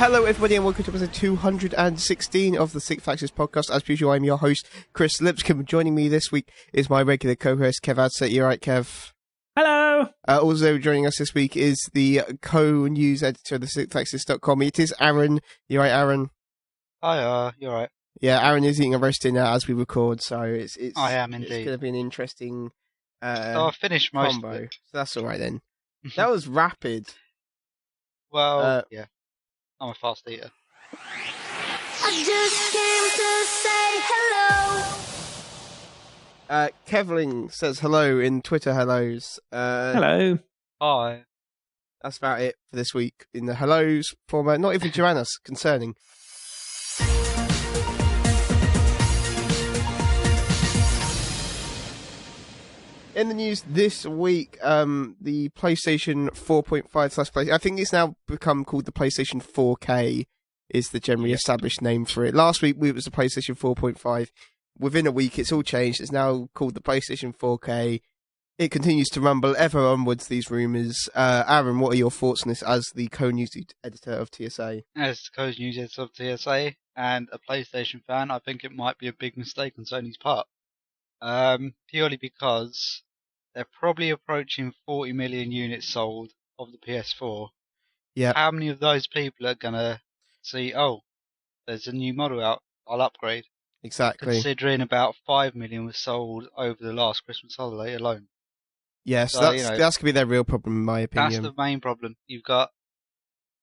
Hello everybody and welcome to episode 216 of the TheSixthAxis podcast. As usual, I'm your host, Chris Lipscomb. Joining me this week is my regular co-host, Kev Adset. You alright, Kev? Hello! Also joining us this week is the co-news editor of TheSixthAxis.com. It is Aaron. You alright, Aaron? Hi, you alright? Yeah, Aaron is eating a roast dinner as we record, so it's I am indeed. It's going to be an interesting so I finished most combo. of it. So that's alright then. That was rapid. Well, yeah. I'm a fast eater. I just came to say hello. Kevling says hello in Twitter hellos. Hello. Hi. That's about it for this week in the hellos format. Not even Joanna's concerning. In the news this week, the PlayStation 4.5/Play. I think it's now become called the PlayStation 4K, is the generally established name for it. Last week it was the PlayStation 4.5. Within a week, it's all changed. It's now called the PlayStation 4K. It continues to rumble ever onwards, these rumours. Aaron, what are your thoughts on this as the co-news editor of TSA? As the co-news editor of TSA and a PlayStation fan, I think it might be a big mistake on Sony's part. Purely because they're probably approaching 40 million units sold of the PS4. Yeah. How many of those people are going to see, oh, there's a new model out, I'll upgrade? Exactly. Considering about 5 million was sold over the last Christmas holiday alone. Yeah, so that's going to be their real problem, in my opinion. That's the main problem. You've got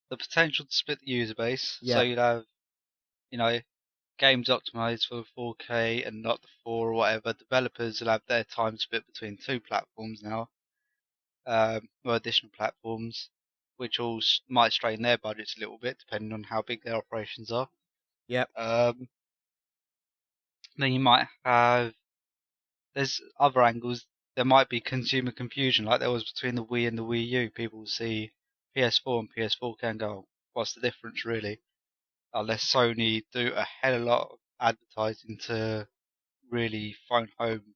the potential to split the user base. Yeah. So you'd have, games optimized for 4K and not the 4 or whatever. Developers will have their time split between two platforms now, or additional platforms, which all might strain their budgets a little bit, depending on how big their operations are. Yep. Then you might have, there's other angles. There might be consumer confusion, like there was between the Wii and the Wii U. People will see PS4 and PS4 can go, what's the difference really? Unless Sony do a hell of a lot of advertising to really phone home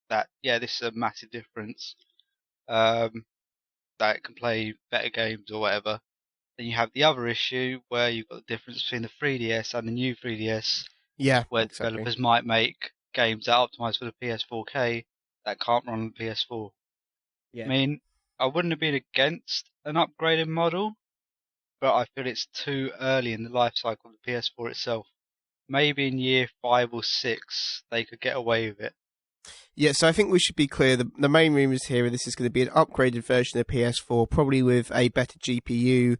that, yeah, this is a massive difference, that it can play better games or whatever. Then you have the other issue where you've got the difference between the 3DS and the new 3DS. Yeah, where exactly. developers might make games that are optimized for the PS4K that can't run on the PS4. Yeah. I mean, I wouldn't have been against an upgraded model, but I feel it's too early in the life cycle of the PS4 itself. Maybe in year 5 or 6 they could get away with it. Yeah, so I think we should be clear. The main rumours here are this is going to be an upgraded version of PS4, probably with a better GPU,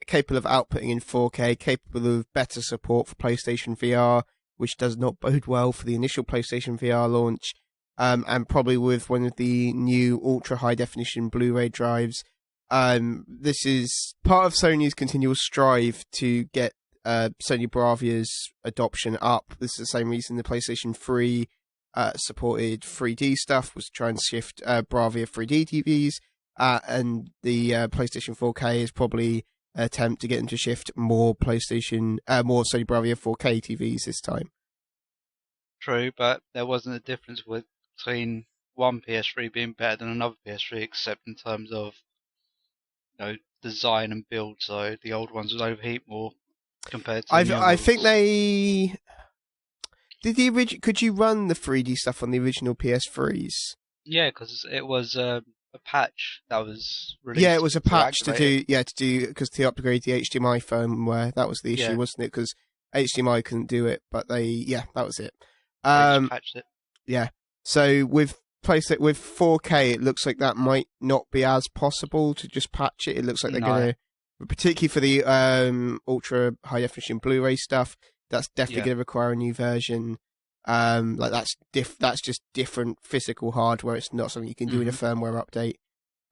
capable of outputting in 4K, capable of better support for PlayStation VR, which does not bode well for the initial PlayStation VR launch, and probably with one of the new ultra high definition Blu-ray drives. This is part of Sony's continual strive to get Sony Bravia's adoption up. This is the same reason the PlayStation 3 supported 3D stuff, was to try and shift Bravia 3D TVs, and the PlayStation 4K is probably an attempt to get them to shift more more Sony Bravia 4K TVs this time. True, but there wasn't a difference between one PS3 being better than another PS3, except in terms of design and build. So the old ones would overheat more compared to the new I ones. think they did the original. Could you run the 3D stuff on the original PS3s? Yeah, because it was a patch that was released. Yeah, it was a patch to activate do because to upgrade the HDMI firmware. That was the issue, Yeah. wasn't it? Because HDMI couldn't do it, but that was it. They just patched it. Yeah. So with 4K, it looks like that might not be as possible to just patch it. It looks like they're going to, particularly for the ultra high definition Blu-ray stuff, that's definitely going to require a new version. That's just different physical hardware. It's not something you can do in a firmware update.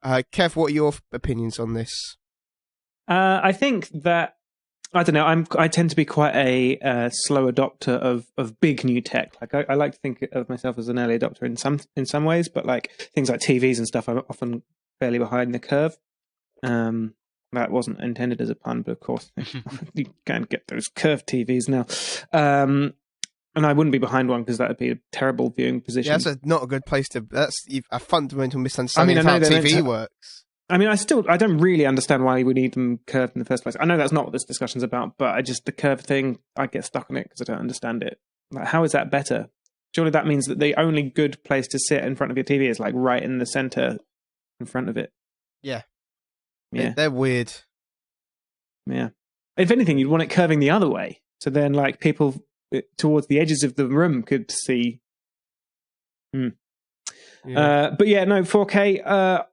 Kev, what are your opinions on this? I think that, I don't know, I tend to be quite a slow adopter of big new tech. Like I like to think of myself as an early adopter in some ways, but like things like TVs and stuff, I'm often fairly behind the curve. That wasn't intended as a pun, but of course you can't get those curved TVs now. And I wouldn't be behind one because that would be a terrible viewing position. Yeah, that's not a good place to. That's a fundamental misunderstanding of how TV works. I mean, I don't really understand why we need them curved in the first place. I know that's not what this discussion's about, but the curved thing, I get stuck on it because I don't understand it. Like, how is that better? Surely that means that the only good place to sit in front of your TV is like right in the center in front of it. Yeah. Yeah. They're weird. Yeah. If anything, you'd want it curving the other way. So then like people towards the edges of the room could see. Yeah. But yeah, no, 4K.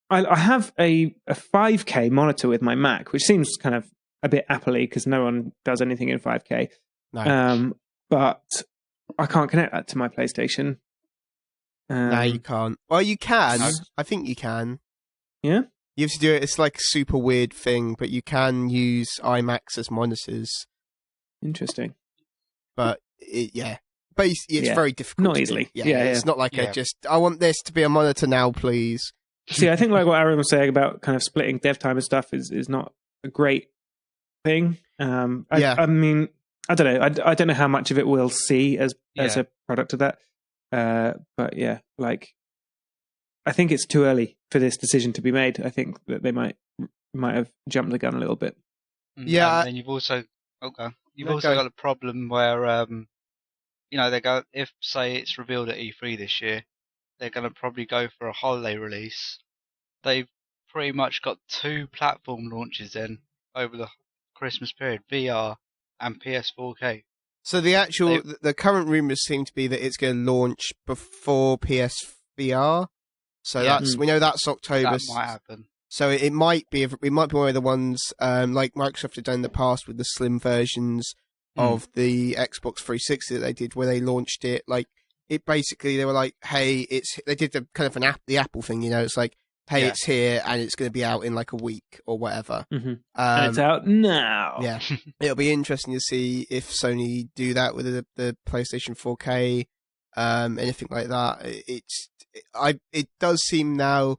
I have a 5K monitor with my Mac, which seems kind of a bit Apple-y because no one does anything in 5K. No. But I can't connect that to my PlayStation. No, you can't. Well, you can. No. I think you can. Yeah? You have to do it. It's like a super weird thing, but you can use iMacs as monitors. Interesting. But but it's very difficult. Not to easily. do. Yeah, Yeah, it's not like I want this to be a monitor now, please. See, I think like what Aaron was saying about kind of splitting dev time and stuff is not a great thing. I mean, I don't know. I don't know how much of it we'll see as a product of that. But yeah, like I think it's too early for this decision to be made. I think that they might have jumped the gun a little bit. Yeah. And then you've also got a problem where they go, if say it's revealed at E3 this year, they're going to probably go for a holiday release. They've pretty much got 2 platform launches then over the Christmas period, VR and PS4K. So the current rumors seem to be that it's going to launch before PSVR. So we know that's October. That might happen. So it might be one of the ones like Microsoft had done in the past with the slim versions of the Xbox 360 that they did, where they launched it like it basically they were like, hey, they did the kind of the Apple thing, it's like, hey, it's here and it's going to be out in like a week or whatever. Mm-hmm. And it's out now. Yeah, it'll be interesting to see if Sony do that with the PlayStation 4K, anything like that. It does seem now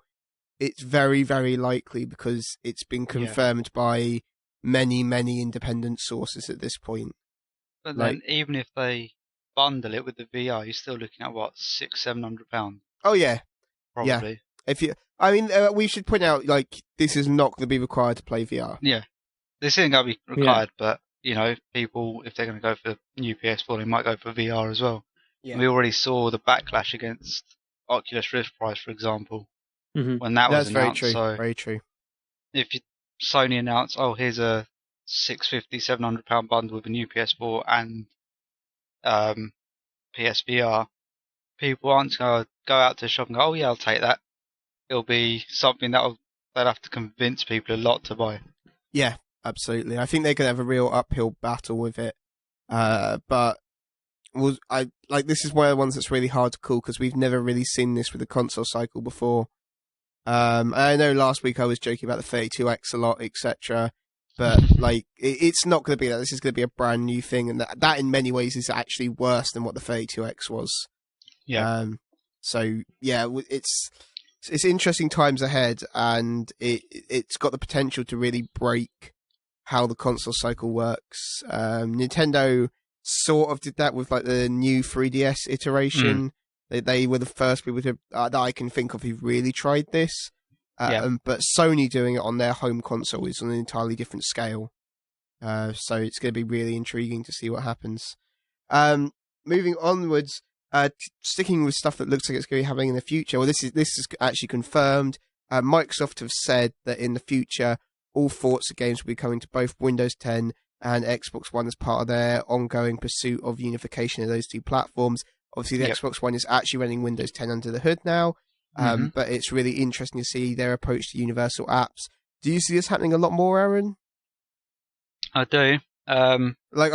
it's very, very likely because it's been confirmed by many, many independent sources at this point. But then even if they bundle it with the VR, you're still looking at what, £600-700? Oh yeah, probably. Yeah. We should point out like this is not going to be required to play VR. Yeah, this isn't going to be required, but people if they're going to go for new PS4, they might go for VR as well. Yeah. We already saw the backlash against Oculus Rift price, for example, when that was announced. Very true. So very true. If Sony announced, here's a £650-700 bundle with a new PS4 and PSVR, people aren't going to go out to the shop and go, oh yeah, I'll take that. It'll be something they'll have to convince people a lot to buy. Yeah, absolutely. I think they're going to have a real uphill battle with it. But this is one of the ones that's really hard to call because we've never really seen this with the console cycle before. I know last week I was joking about the 32X a lot, etc. But it's not going to be that. This is going to be a brand new thing, and that in many ways is actually worse than what the 32X was. Yeah. So yeah, it's interesting times ahead, and it's got the potential to really break how the console cycle works. Nintendo sort of did that with like the new 3DS iteration. They were the first people that I can think of who really tried this. But Sony doing it on their home console is on an entirely different scale. So it's going to be really intriguing to see what happens. Moving onwards, sticking with stuff that looks like it's going to be happening in the future. Well, this is actually confirmed. Microsoft have said that in the future, all Forza games will be coming to both Windows 10 and Xbox One as part of their ongoing pursuit of unification of those two platforms. Obviously, the Xbox One is actually running Windows 10 under the hood now, but it's really interesting to see their approach to universal apps. Do you see this happening a lot more, Aaron? I do. Are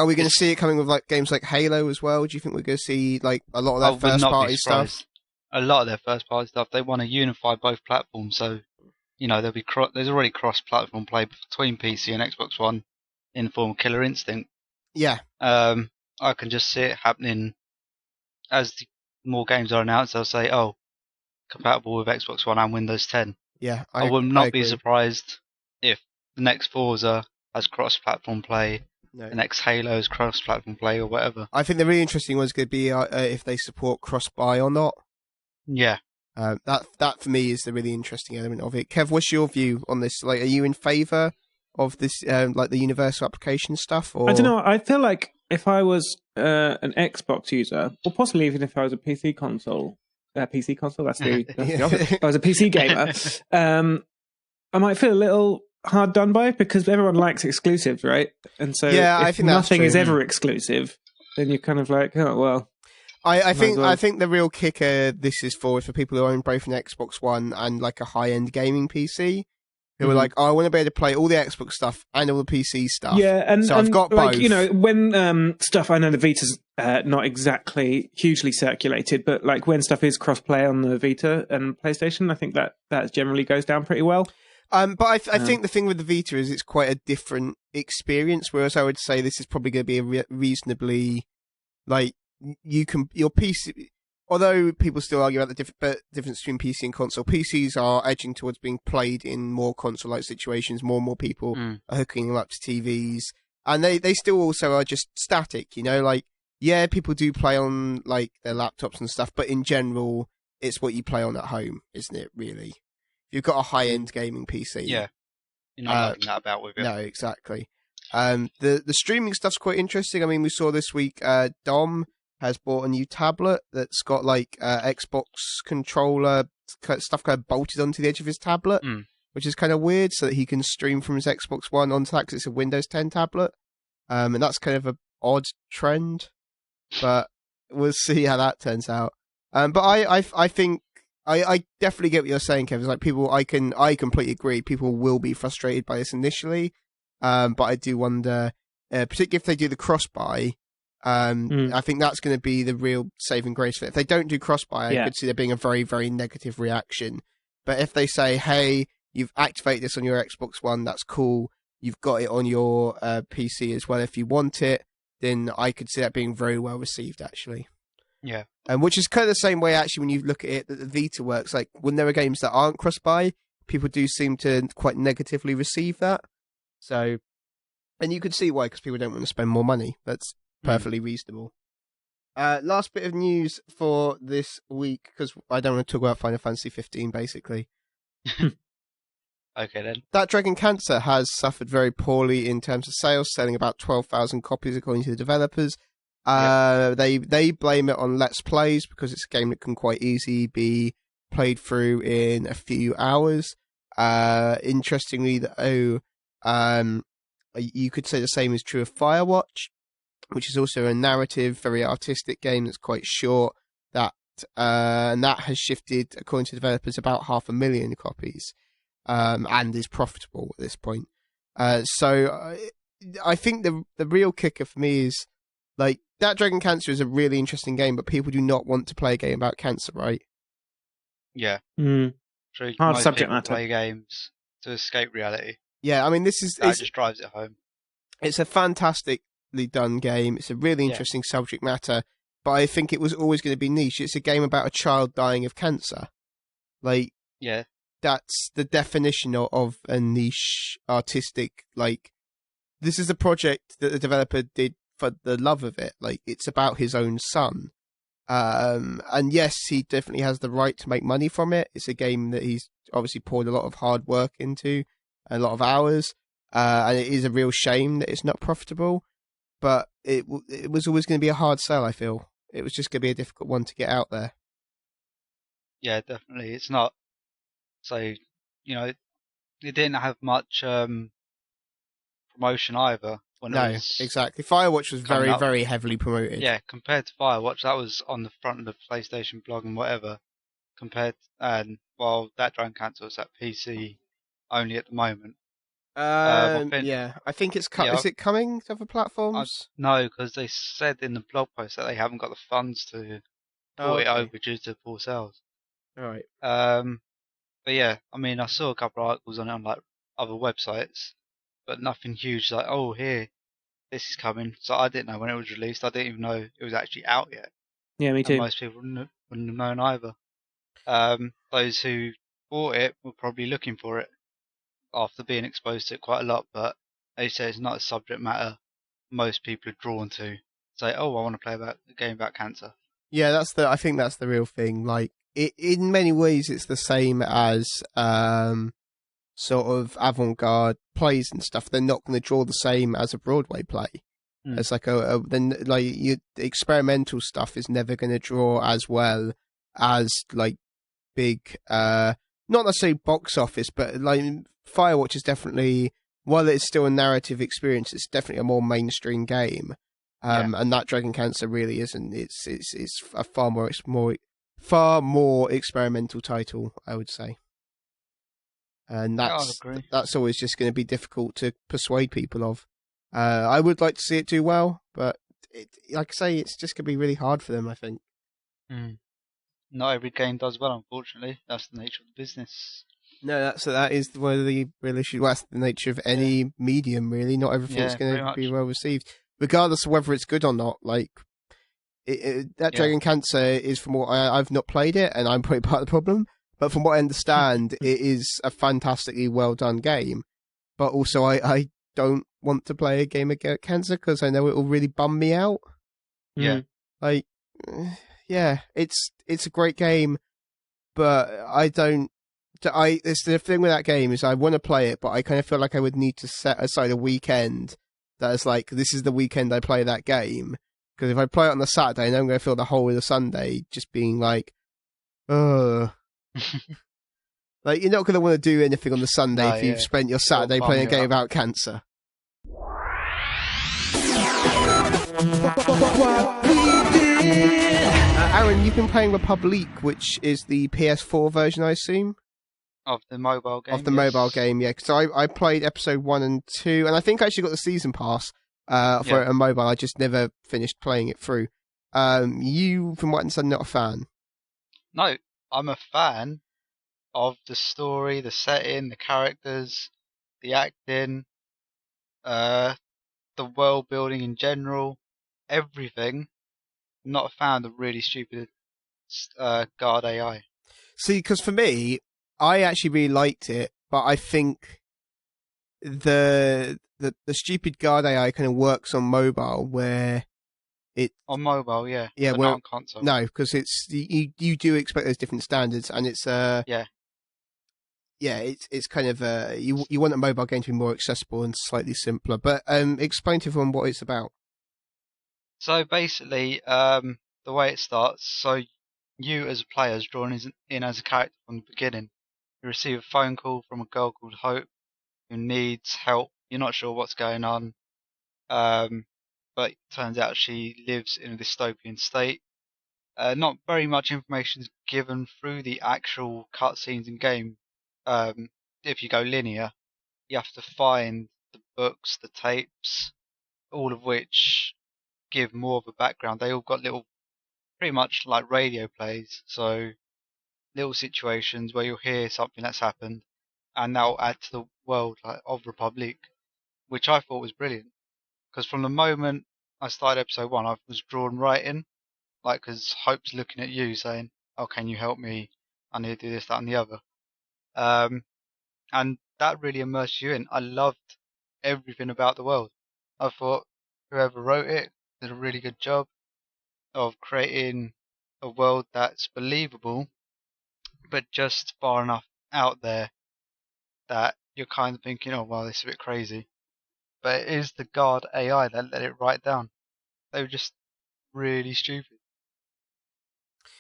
we going to see it coming with like games like Halo as well? Do you think we're going to see like a lot of their first-party stuff? A lot of their first-party stuff. They want to unify both platforms, so there'll be there's already cross-platform play between PC and Xbox One in the form of Killer Instinct. Yeah. I can just see it happening. As more games are announced, they'll say, compatible with Xbox One and Windows 10. Yeah, I would not be surprised if the next Forza has cross-platform play, the next Halo has cross-platform play, or whatever. I think the really interesting one's going to be if they support cross-buy or not. Yeah. That for me is the really interesting element of it. Kev, what's your view on this? Like, are you in favour of this, like the universal application stuff? Or I don't know. I feel like if I was an Xbox user, or possibly even if I was a PC console, that's the opposite. If I was a PC gamer, I might feel a little hard done by because everyone likes exclusives, right? And so I if think that's nothing true. is ever exclusive, then you're kind of like, oh well. I think the real kicker this is for people who own both an Xbox One and like a high end gaming PC. Who are like, oh, I want to be able to play all the Xbox stuff and all the PC stuff. Yeah, and so I've got like, both. you know, when stuff, I know the Vita's not exactly hugely circulated, but like when stuff is cross-play on the Vita and PlayStation, I think that generally goes down pretty well. But I think the thing with the Vita is it's quite a different experience, whereas I would say this is probably going to be a reasonably, like, your PC... Although people still argue about the difference between PC and console, PCs are edging towards being played in more console-like situations. More and more people are hooking them up to TVs. And they still also are just static, you know? Like, yeah, people do play on, like, their laptops and stuff, but in general, it's what you play on at home, isn't it, really? If you've got a high-end gaming PC. Yeah. You're not having that about with it. No, exactly. The streaming stuff's quite interesting. I mean, we saw this week, Dom has bought a new tablet that's got like Xbox controller stuff kind of bolted onto the edge of his tablet, which is kind of weird, so that he can stream from his Xbox One onto that because it's a Windows 10 tablet. And that's kind of an odd trend, but we'll see how that turns out. But I think I definitely get what you're saying, Kev. It's like I completely agree. People will be frustrated by this initially, but I do wonder, particularly if they do the cross-buy. I think that's going to be the real saving grace for it. If they don't do cross-buy, I could see there being a very, very negative reaction. But if they say, hey, you've activated this on your Xbox One, that's cool, you've got it on your PC as well if you want it, then I could see that being very well received, actually. Yeah. Which is kind of the same way, actually, when you look at it, that the Vita works. Like, when there are games that aren't cross-buy, people do seem to quite negatively receive that. So, and you could see why, because people don't want to spend more money. That's perfectly reasonable. Last bit of news for this week, because I don't want to talk about Final Fantasy 15, basically. Okay, then. That Dragon Cancer has suffered very poorly in terms of sales, selling about 12,000 copies according to the developers. They blame it on Let's Plays, because it's a game that can quite easily be played through in a few hours. Interestingly, though, you could say the same is true of Firewatch, which is also a narrative, very artistic game that's quite short. And that has shifted, according to developers, about 500,000 copies, and is profitable at this point. So I think the real kicker for me is, like, that Dragon Cancer is a really interesting game, but people do not want to play a game about cancer, right? Yeah. True. Hard Most subject people matter. play games to escape reality. Yeah, I mean, That just drives it home. It's a fantastically done game. It's a really interesting subject matter, but I think it was always going to be niche. It's a game about a child dying of cancer. Like, yeah, that's the definition of a niche artistic. Like, this is a project that the developer did for the love of it. Like, it's about his own son. And yes, he definitely has the right to make money from it. It's a game that he's obviously poured a lot of hard work into, a lot of hours, and it is a real shame that it's not profitable. But it was always going to be a hard sell, I feel. It was just going to be a difficult one to get out there. Yeah, definitely. It's not. So, you know, it didn't have much promotion either. No, exactly. Firewatch was very, very heavily promoted. Yeah, compared to Firewatch, that was on the front of the PlayStation blog and whatever. While that Dragon Cancer was at PC only at the moment. Yeah, I think it's is it coming to other platforms? No, because they said in the blog post that they haven't got the funds to port it over due to poor sales. All right. But yeah, I mean, I saw a couple of articles on it on like other websites, but nothing huge. Like, oh, here, this is coming. So I didn't know when it was released. I didn't even know it was actually out yet. Yeah, me too. And most people wouldn't have known either. Those who bought it were probably looking for it after being exposed to it quite a lot, but they say it's not a subject matter most people are drawn to. Say, oh, I want to play a game about cancer. Yeah, I think that's the real thing. Like, in many ways, it's the same as sort of avant-garde plays and stuff. They're not going to draw the same as a Broadway play. It's like experimental stuff is never going to draw as well as like big, not necessarily box office, but like Firewatch is definitely, while it's still a narrative experience, it's definitely a more mainstream game. And that Dragon Cancer really isn't. It's a far more experimental title, I would say. And that's always just going to be difficult to persuade people of. I would like to see it do well, but like I say, it's just going to be really hard for them, I think. Not every game does well, unfortunately. That's the nature of the business. No, that is one of the real issues. Well, that's the nature of any medium, really. Not everything's going to be well received, regardless of whether it's good or not. Like that Dragon Cancer is, from what I've not played it, and I'm probably part of the problem. But from what I understand, it is a fantastically well done game. But also, I don't want to play a game about cancer because I know it will really bum me out. Yeah. Like, it's a great game, but it's the thing with that game is I want to play it, but I kind of feel like I would need to set aside a weekend that is like, this is the weekend I play that game. Because if I play it on the Saturday, then I'm going to feel the whole of the Sunday just being like, ugh. Like, you're not going to want to do anything on the Sunday if you've spent your Saturday playing a game about cancer. Aaron, you've been playing République, which is the PS4 version, I assume? Of the mobile game. Mobile game, yeah. So I played episode 1 and 2, and I think I actually got the season pass for it on mobile. I just never finished playing it through. You, from what I understand, not a fan? No, I'm a fan of the story, the setting, the characters, the acting, the world building in general, everything. I'm not a fan of the really stupid guard AI. See, because for me, I actually really liked it, but I think the stupid guard AI kind of works on mobile where it on mobile, yeah, but not on console. No, because it's you do expect those different standards, and it's it's kind of you want a mobile game to be more accessible and slightly simpler. But explain to everyone what it's about. So basically, the way it starts, so you as a player is drawn in as a character from the beginning. You receive a phone call from a girl called Hope who needs help. You're not sure what's going on, but it turns out she lives in a dystopian state. Not very much information is given through the actual cutscenes in game. If you go linear, you have to find the books, the tapes, all of which give more of a background. They all got little, pretty much like radio plays, so little situations where you'll hear something that's happened, and that'll add to the world of République, which I thought was brilliant. Because from the moment I started episode 1, I was drawn right in, like, because Hope's looking at you saying, "Oh, can you help me? I need to do this, that, and the other." And that really immersed you in. I loved everything about the world. I thought whoever wrote it did a really good job of creating a world that's believable, but just far enough out there that you're kind of thinking, oh, well, this is a bit crazy. But it is the guard AI that let it right down. They were just really stupid.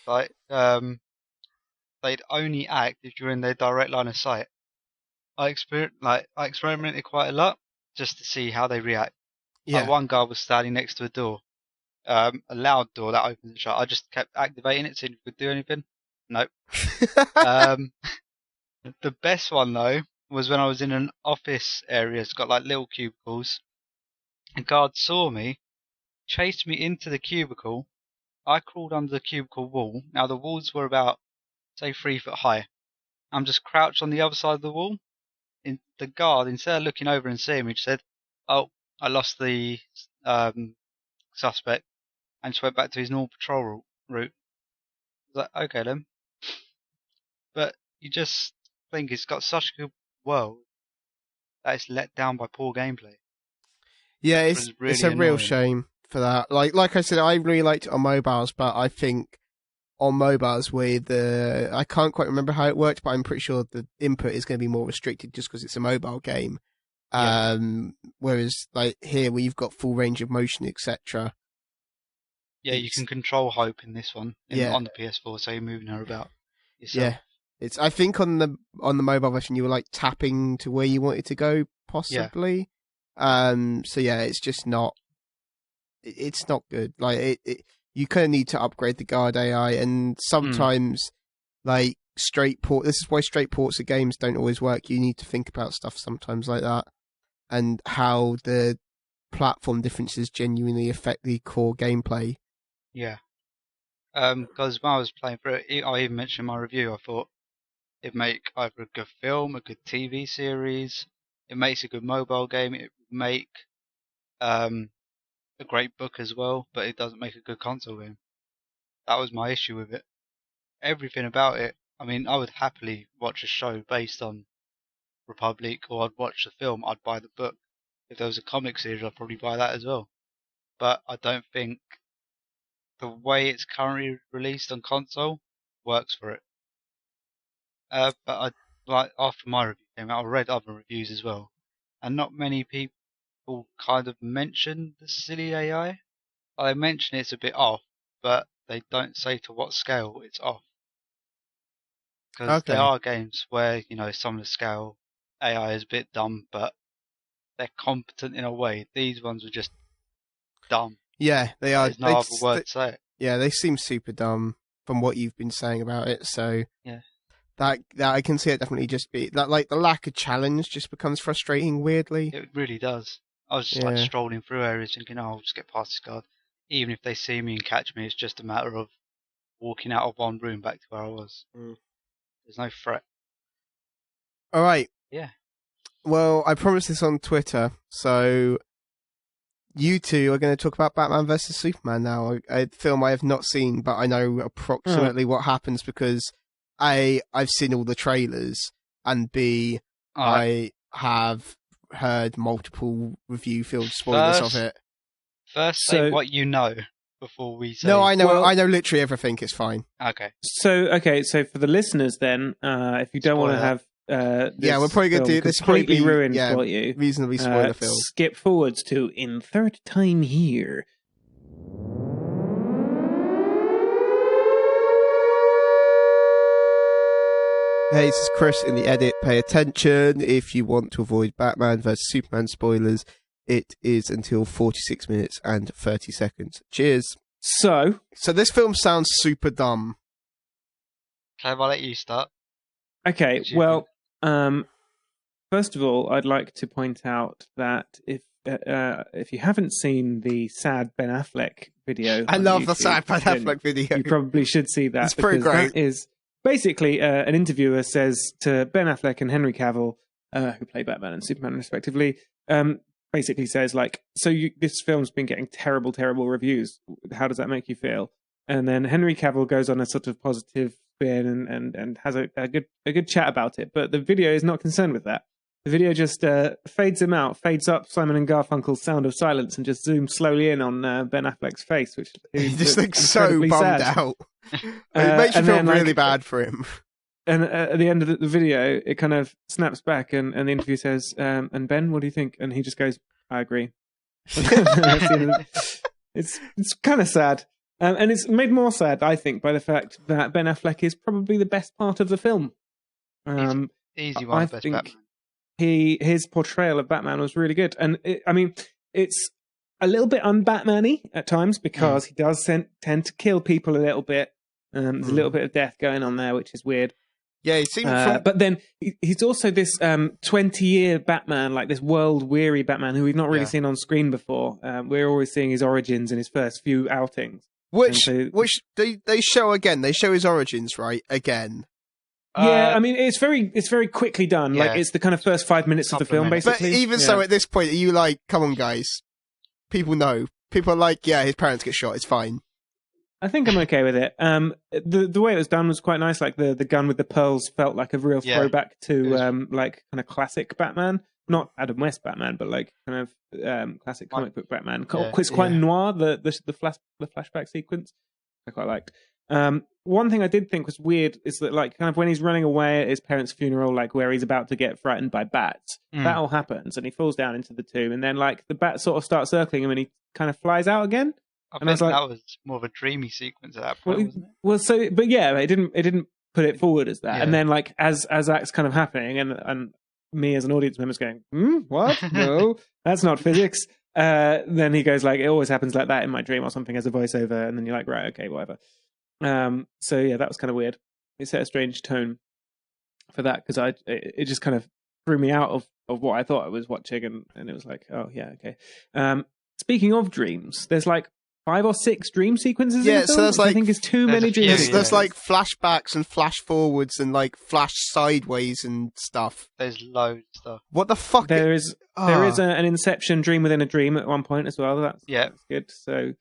Like, they'd only act if you're in their direct line of sight. I experimented quite a lot just to see how they react. Yeah. Like, one guy was standing next to a door, a loud door that opens and shut. I just kept activating it, seeing if it could do anything. Nope. The best one though was when I was in an office area. It's got like little cubicles. A guard saw me, chased me into the cubicle. I crawled under the cubicle wall. Now the walls were about, say, 3 foot high. I'm just crouched on the other side of the wall. The guard, instead of looking over and seeing me, just said, "Oh, I lost the suspect," and just went back to his normal patrol route. I was like, okay then. But you just think it's got such a good world that it's let down by poor gameplay. Yeah, it's a real shame for that. Like I said, I really liked it on mobiles, but I think on mobiles where I can't quite remember how it worked, but I'm pretty sure the input is going to be more restricted just because it's a mobile game. Yeah. Whereas like here where you've got full range of motion, etc. Yeah, you can control Hope in this one Yeah. on the PS4, so you're moving her about yourself. Yeah. I think on the mobile version you were like tapping to where you wanted to go, possibly. So yeah, it's just not. It's not good. Like you kind of need to upgrade the guard AI, and sometimes like straight port. This is why straight ports of games don't always work. You need to think about stuff sometimes like that, and how the platform differences genuinely affect the core gameplay. Yeah. Because when I was playing through it, I even mentioned in my review, I thought it'd make either a good film, a good TV series, it makes a good mobile game, it would make a great book as well, but it doesn't make a good console game. That was my issue with it. Everything about it, I mean, I would happily watch a show based on Republic, or I'd watch the film, I'd buy the book. If there was a comic series, I'd probably buy that as well. But I don't think the way it's currently released on console works for it. But after my review came out, I read other reviews as well, and not many people kind of mention the silly AI. They mention it's a bit off, but they don't say to what scale it's off. Because there are games where, some of the scale AI is a bit dumb, but they're competent in a way. These ones were just dumb. Yeah, they are. There's no other word to say it. Yeah, they seem super dumb from what you've been saying about it. So yeah, that I can see it definitely just be that, like the lack of challenge just becomes frustrating weirdly. It really does. I was just like strolling through areas thinking, oh, I'll just get past this guard. Even if they see me and catch me, it's just a matter of walking out of one room back to where I was. There's no threat. All right. Yeah. Well, I promised this on Twitter, so you two are going to talk about Batman vs Superman now, a film I have not seen, but I know approximately what happens because A, I've seen all the trailers, and B, I have heard multiple review-filled spoilers of it. First, say what you know before we say. No, I know. I know literally everything. It's fine. Okay. So for the listeners, then, if you don't want to have we're probably going to do this completely ruined for you. Reasonably spoiler film. Skip forwards to In Third Time Here. Hey, this is Chris in the edit. Pay attention if you want to avoid Batman vs Superman spoilers. It is until 46 minutes and 30 seconds. Cheers. So this film sounds super dumb. Kev, I'll let you start. Okay, well, first of all, I'd like to point out that if you haven't seen the sad Ben Affleck video, I love YouTube, the sad Ben Affleck video. You probably should see that. It's pretty great. That is basically an interviewer says to Ben Affleck and Henry Cavill, who play Batman and Superman respectively, basically says like, so this film's been getting terrible reviews. How does that make you feel? And then Henry Cavill goes on a sort of positive spin and has a good chat about it. But the video is not concerned with that. The video just fades him out, fades up Simon and Garfunkel's Sound of Silence, and just zooms slowly in on Ben Affleck's face, which he just looks so bummed out. It makes you feel really bad for him. And at the end of the video, it kind of snaps back, and the interview says, "And Ben, what do you think?" And he just goes, "I agree." It's kind of sad. And it's made more sad, I think, by the fact that Ben Affleck is probably the best part of the film. Easy one, best Batman. His portrayal of Batman was really good. And it's a little bit un-Batman-y at times because he does tend to kill people a little bit. There's a little bit of death going on there, which is weird. Yeah, he seems. But then he's also this 20-year Batman, like this world-weary Batman who we've not really seen on screen before. We're always seeing his origins in his first few outings. Which they show again. They show his origins, right? Again. Yeah, I mean, it's very quickly done. Yeah. Like, it's the kind of first 5 minutes of the film, basically. But even so, at this point, are you like, come on, guys? People know. People are like, yeah, his parents get shot. It's fine. I think I'm okay with it. The way it was done was quite nice. Like, the gun with the pearls felt like a real throwback to, like, kind of classic Batman. Not Adam West Batman, but, like, kind of classic comic book Batman. It's quite noir, the flashback sequence. I quite liked. One thing I did think was weird is that, like, kind of when he's running away at his parents' funeral, like where he's about to get frightened by bats, that all happens, and he falls down into the tomb, and then like the bats sort of start circling him, and he kind of flies out again. I And I think was like, that was more of a dreamy sequence at that point, wasn't it? well, so, but yeah, it didn't put it forward as that. Yeah. And then, like, as that's kind of happening, and me as an audience member is going, what? No, that's not physics. Then he goes like, it always happens like that in my dream or something as a voiceover, and then you're like, right, okay, whatever. So yeah, that was kind of weird. It set a strange tone for that because it just kind of threw me out of what I thought I was watching, and it was like, oh yeah, okay. Speaking of dreams, there's like 5 or 6 dream sequences. Yeah, in the film, so there's like, I think it's too many dream sequences. There's like flashbacks and flash forwards and like flash sideways and stuff. There's loads of stuff. What the fuck? There is an Inception dream within a dream at one point as well. That's good. So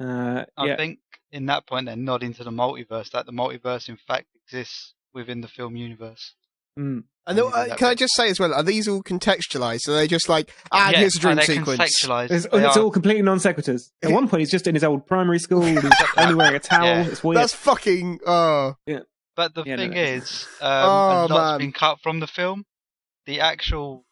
I think in that point they're nodding to the multiverse, that the multiverse in fact exists within the film universe. And can I just say as well, are these all contextualized? Are they just like, here's a dream sequence? It's all completely non sequiturs. At one point, he's just in his old primary school, and he's only wearing a towel. Yeah. It's weird. That's fucking. Yeah. But the thing is, a lot's been cut from the film. The actual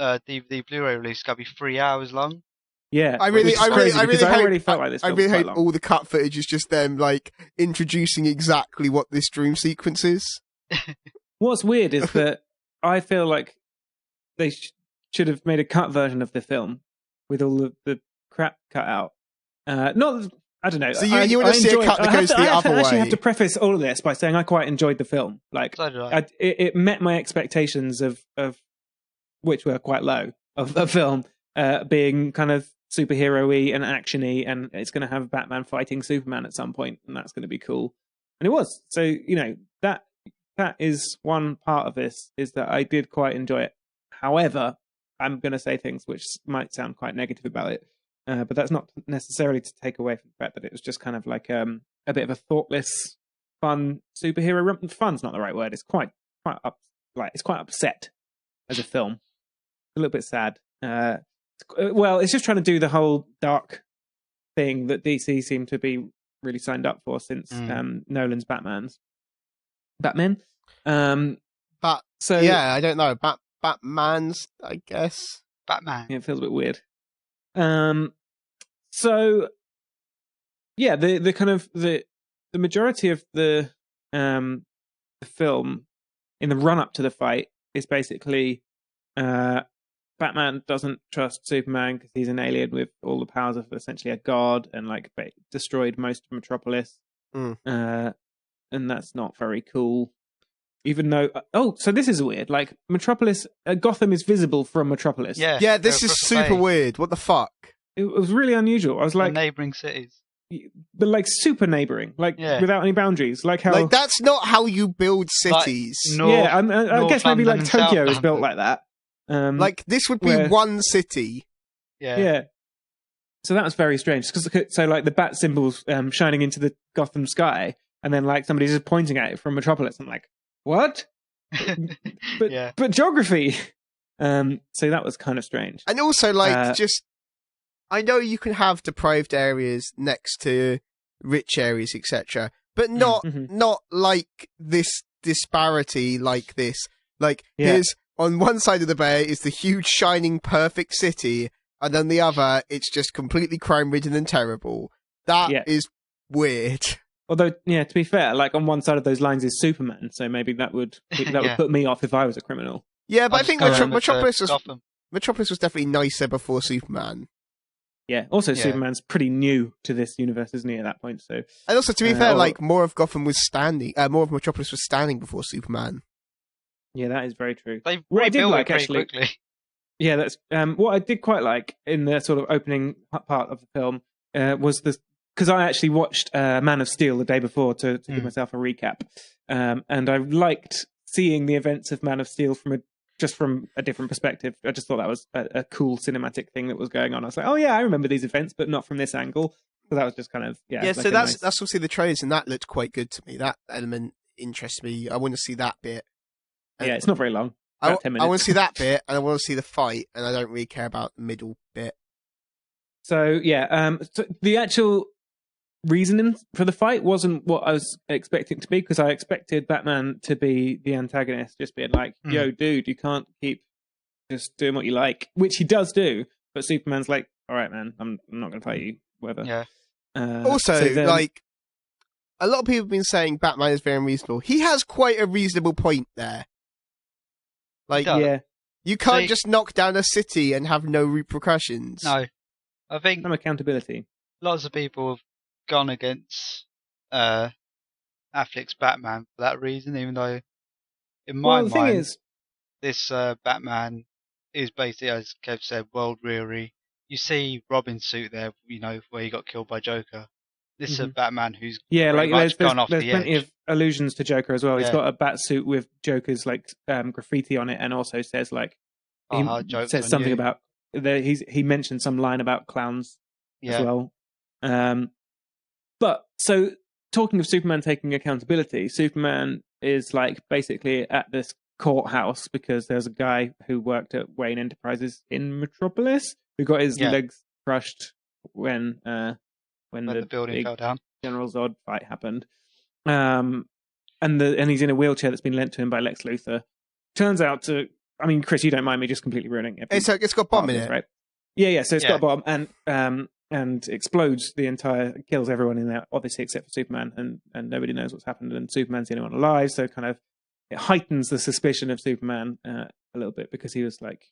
DVD Blu-ray release is going to be 3 hours long. Yeah, I really felt like this. I really hope all the cut footage is just them like introducing exactly what this dream sequence is. What's weird is that I feel like they should have made a cut version of the film with all of the crap cut out. I don't know. So you want to see a cut that goes the other way? I actually have to preface all of this by saying I quite enjoyed the film. Like, it met my expectations of which were quite low of a film being kind of superhero-y and action-y, and it's going to have Batman fighting Superman at some point, and that's going to be cool. And it was. So, you know, that is one part of this, is that I did quite enjoy it. However, I'm going to say things which might sound quite negative about it, but that's not necessarily to take away from the fact that it was just kind of like a bit of a thoughtless, fun superhero. Fun's not the right word. It's quite upset as a film. A little bit sad. Well, it's just trying to do the whole dark thing that DC seem to be really signed up for since Nolan's Batman. So yeah, I don't know. Batman's, I guess. Batman. Yeah, it feels a bit weird. So yeah, the kind of the majority of the film in the run up to the fight is basically Batman doesn't trust Superman because he's an alien with all the powers of essentially a god, and like destroyed most of Metropolis. And that's not very cool. Even though, so this is weird. Like Metropolis, Gotham is visible from Metropolis. Yeah. This is super weird. What the fuck? It was really unusual. I was like, neighboring cities, but like super neighboring, like without any boundaries. Like how that's not how you build cities. Like, I guess maybe like Tokyo is built like that. Like this would be one city. Yeah. So that was very strange. So like the bat symbols shining into the Gotham sky, and then like somebody's just pointing at it from Metropolis. I'm like, what? but geography. So that was kind of strange. And also like I know you can have deprived areas next to rich areas, etc., but not like this disparity like this. Like here's on one side of the bay is the huge shining perfect city, and on the other it's just completely crime ridden and terrible. That is weird. Although, to be fair, like on one side of those lines is Superman, so maybe that would put me off if I was a criminal. Yeah, but I think Metropolis was definitely nicer before Superman. Yeah. Also, Superman's pretty new to this universe, isn't he? At that point, so. And also, to be fair, like more of Gotham was standing, more of Metropolis was standing before Superman. Yeah, that is very true. They rebuilt it pretty quickly. Yeah, that's what I did quite like in the sort of opening part of the film was because I actually watched Man of Steel the day before to give myself a recap, and I liked seeing the events of Man of Steel from a different perspective. I just thought that was a cool cinematic thing that was going on. I was like, oh yeah, I remember these events, but not from this angle. So that was just kind of Yeah, like so that's obviously the trailers, and that looked quite good to me. That element interests me. I want to see that bit. And it's not very long. About 10 minutes. I want to see that bit, and I want to see the fight, and I don't really care about the middle bit. So yeah, so the actual reasoning for the fight wasn't what I was expecting it to be, because I expected Batman to be the antagonist, just being like, yo, dude, you can't keep just doing what you like, which he does do, but Superman's like, all right, man, I'm not going to fight you, whatever. Yeah. Also, like, a lot of people have been saying Batman is very unreasonable. He has quite a reasonable point there. Like, yeah, you can't just knock down a city and have no repercussions. No. I think some accountability. lots of people have gone against Affleck's Batman for that reason, even though, in my the thing mind, is, this Batman is basically, as Kev said, world weary. You see Robin's suit there, where he got killed by Joker. This is a Batman who's pretty much gone off the edge. There's plenty of allusions to Joker as well. He's got a bat suit with Joker's like graffiti on it, and also says like he says something about he mentioned some line about clowns as well. But so talking of Superman taking accountability, Superman is like basically at this courthouse because there's a guy who worked at Wayne Enterprises in Metropolis who got his legs crushed when the building fell down. General Zod fight happened. And he's in a wheelchair that's been lent to him by Lex Luthor. Turns out to, I mean, Chris, you don't mind me just completely ruining it. It's got a bomb in it, right? Yeah. So it's got a bomb and explodes kills everyone in there, obviously except for Superman, and nobody knows what's happened. And Superman's the only one alive, so kind of it heightens the suspicion of Superman a little bit because he was like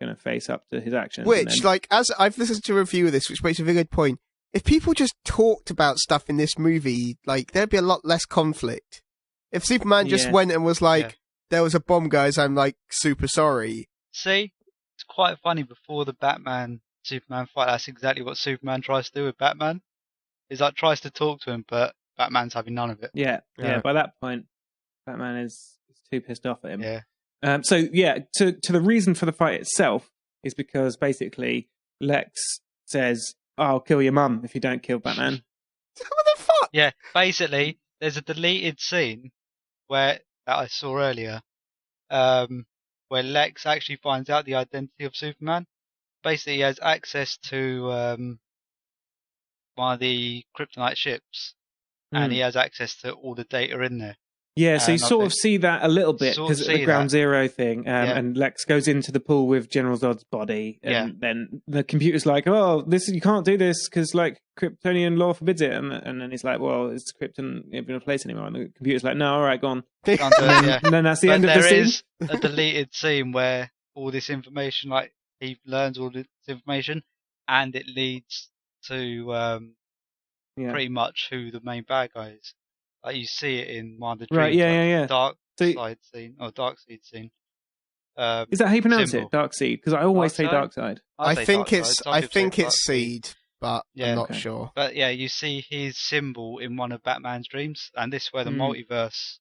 going to face up to his actions. Which, like, as I've listened to a review of this, which makes a very good point. If people just talked about stuff in this movie, like, there'd be a lot less conflict. If Superman just went and was like, there was a bomb, guys, I'm, like, super sorry. See? It's quite funny, before the Batman-Superman fight, that's exactly what Superman tries to do with Batman. Is like, tries to talk to him, but Batman's having none of it. Yeah. By that point, Batman is too pissed off at him. Yeah. To the reason for the fight itself is because, basically, Lex says, I'll kill your mum if you don't kill Batman. What the fuck? Yeah, basically, there's a deleted scene that I saw earlier, where Lex actually finds out the identity of Superman. Basically, he has access to one of the kryptonite ships, and he has access to all the data in there. Yeah, so you sort of see that a little bit because of the Ground Zero thing, and Lex goes into the pool with General Zod's body, and then the computer's like, "Oh, you can't do this because like Kryptonian law forbids it," and then he's like, "Well, is Krypton even a place anymore?" And the computer's like, "No, all right, go on." Can't do it, And then that's the end of the scene. There is a deleted scene where all this information, like he learns all this information, and it leads to pretty much who the main bad guy is. Like you see it in one of the dreams, Dark Seed scene. Is that how you pronounce it? Dark Seed? Because I always say Dark Side. I think it's Seed, but I'm not sure. But yeah, you see his symbol in one of Batman's dreams, and this is where the multiverse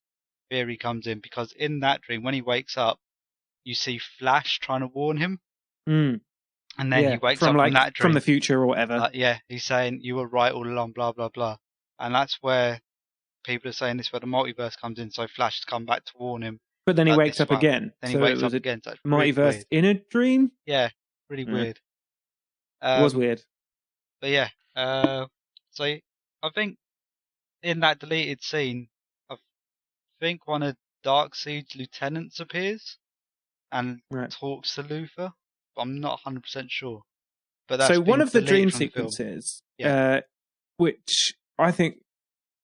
theory comes in, because in that dream, when he wakes up, you see Flash trying to warn him, and then he wakes up from that dream, from the future or whatever. He's saying you were right all along, blah blah blah, and that's where people are saying this is where the multiverse comes in, so Flash has come back to warn him. But then he wakes up again. Then he wakes up again. So multiverse in a dream? Yeah, really weird. It was weird. But yeah, so I think in that deleted scene, I think one of Darkseid's lieutenants appears and talks to Luthor, but I'm not 100% sure. But that's so one of the dream sequences, which I think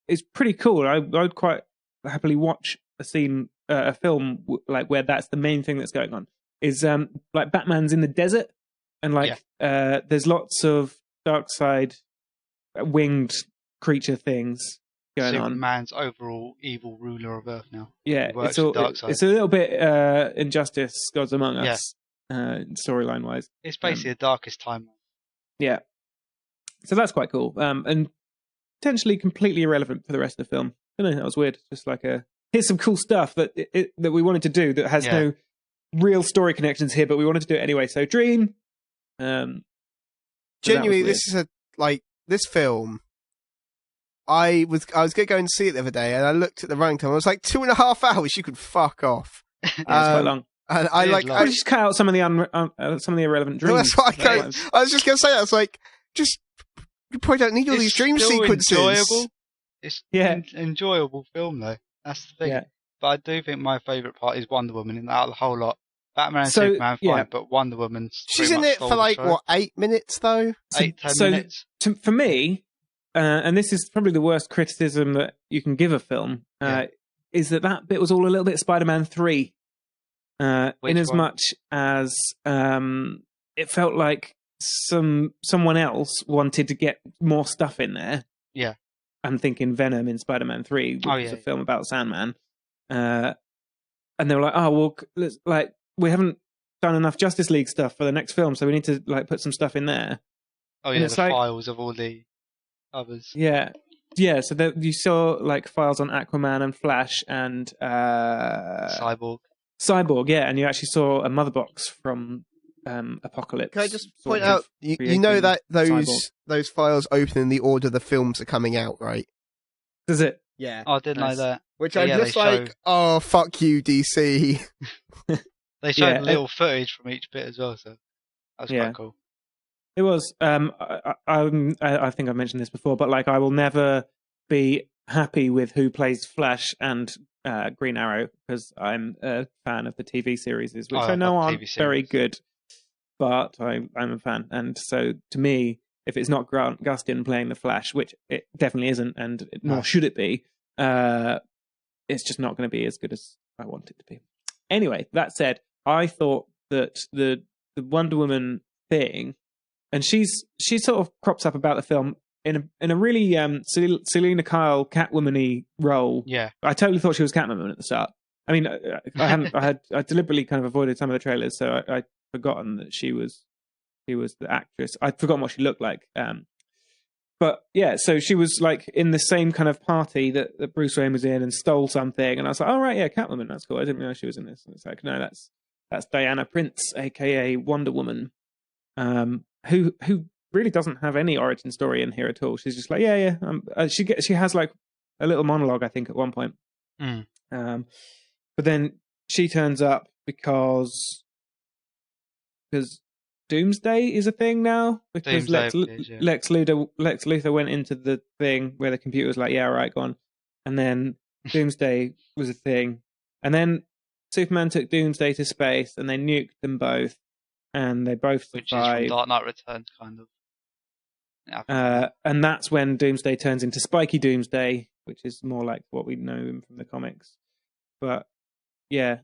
is pretty cool. I'd quite happily watch a film like where that's the main thing that's going on. Is like Batman's in the desert, and like there's lots of Darkseid winged creature things going on. Superman's overall evil ruler of Earth now. Yeah, it's a little bit Injustice, Gods Among Us, storyline wise. It's basically the darkest timeline. Yeah. So that's quite cool. And potentially completely irrelevant for the rest of the film. I don't know, that was weird. Just like here's some cool stuff that we wanted to do that has no real story connections here, but we wanted to do it anyway. So Dream. Genuinely, this is this film. I was going to go and see it the other day, and I looked at the running time. I was like 2.5 hours. You could fuck off. It's quite long. And I just cut out some of the irrelevant dreams. Well, that's what I was just going to say. I was like, just You probably don't need all these dream still sequences. Enjoyable. It's Yeah. enjoyable film though. That's the thing. Yeah. But I do think my favourite part is Wonder Woman in out of the whole lot. Batman and So, Superman, yeah. fine, but Wonder Woman's She's pretty in much it stole for the like, show. what, 8 minutes though? 8-10 So- minutes. For me, and this is probably the worst criticism that you can give a film, is that bit was all a little bit Spider-Man 3. In as much as it felt like someone else wanted to get more stuff in there. Yeah. I'm thinking Venom in Spider-Man 3, which was a film about Sandman. And they were like, oh, well, we haven't done enough Justice League stuff for the next film, so we need to like put some stuff in there. Oh yeah, the files of all the others. Yeah. Yeah, so you saw like files on Aquaman and Flash and Cyborg, yeah, and you actually saw a mother box from Apocalypse. Can I just point out, you know that those files open in the order the films are coming out, right? Does it? Yeah. Oh, I didn't know that. Which I'm just like, oh, fuck you, DC. They showed little footage from each bit as well, so that was quite cool. It was. I think I've mentioned this before, but like, I will never be happy with who plays Flash and Green Arrow because I'm a fan of the TV series, which I know aren't very good, but I'm a fan. And so, to me, if it's not Grant Gustin playing the Flash, which it definitely isn't, and nor should it be, it's just not going to be as good as I want it to be. Anyway, that said, I thought that the Wonder Woman thing. And she sort of crops up about the film in a really Selena Kyle Catwoman-y role. Yeah, I totally thought she was Catwoman at the start. I mean, I deliberately kind of avoided some of the trailers, so I'd forgotten that she was the actress. I'd forgotten what she looked like. But yeah, so she was like in the same kind of party that Bruce Wayne was in and stole something, and I was like, oh right, yeah, Catwoman, that's cool. I didn't realize she was in this. And it's like, no, that's Diana Prince, aka Wonder Woman. Who really doesn't have any origin story in here at all. She's just like, she has like a little monologue, I think, at one point. But then she turns up because Doomsday is a thing now. Because Lex Luthor went into the thing where the computer was like, yeah, all right, go on. And then Doomsday was a thing. And then Superman took Doomsday to space and they nuked them both. And they both survived. Which is from Dark Knight Returns, kind of. Yeah, and that's when Doomsday turns into Spiky Doomsday, which is more like what we know him from the comics. But yeah,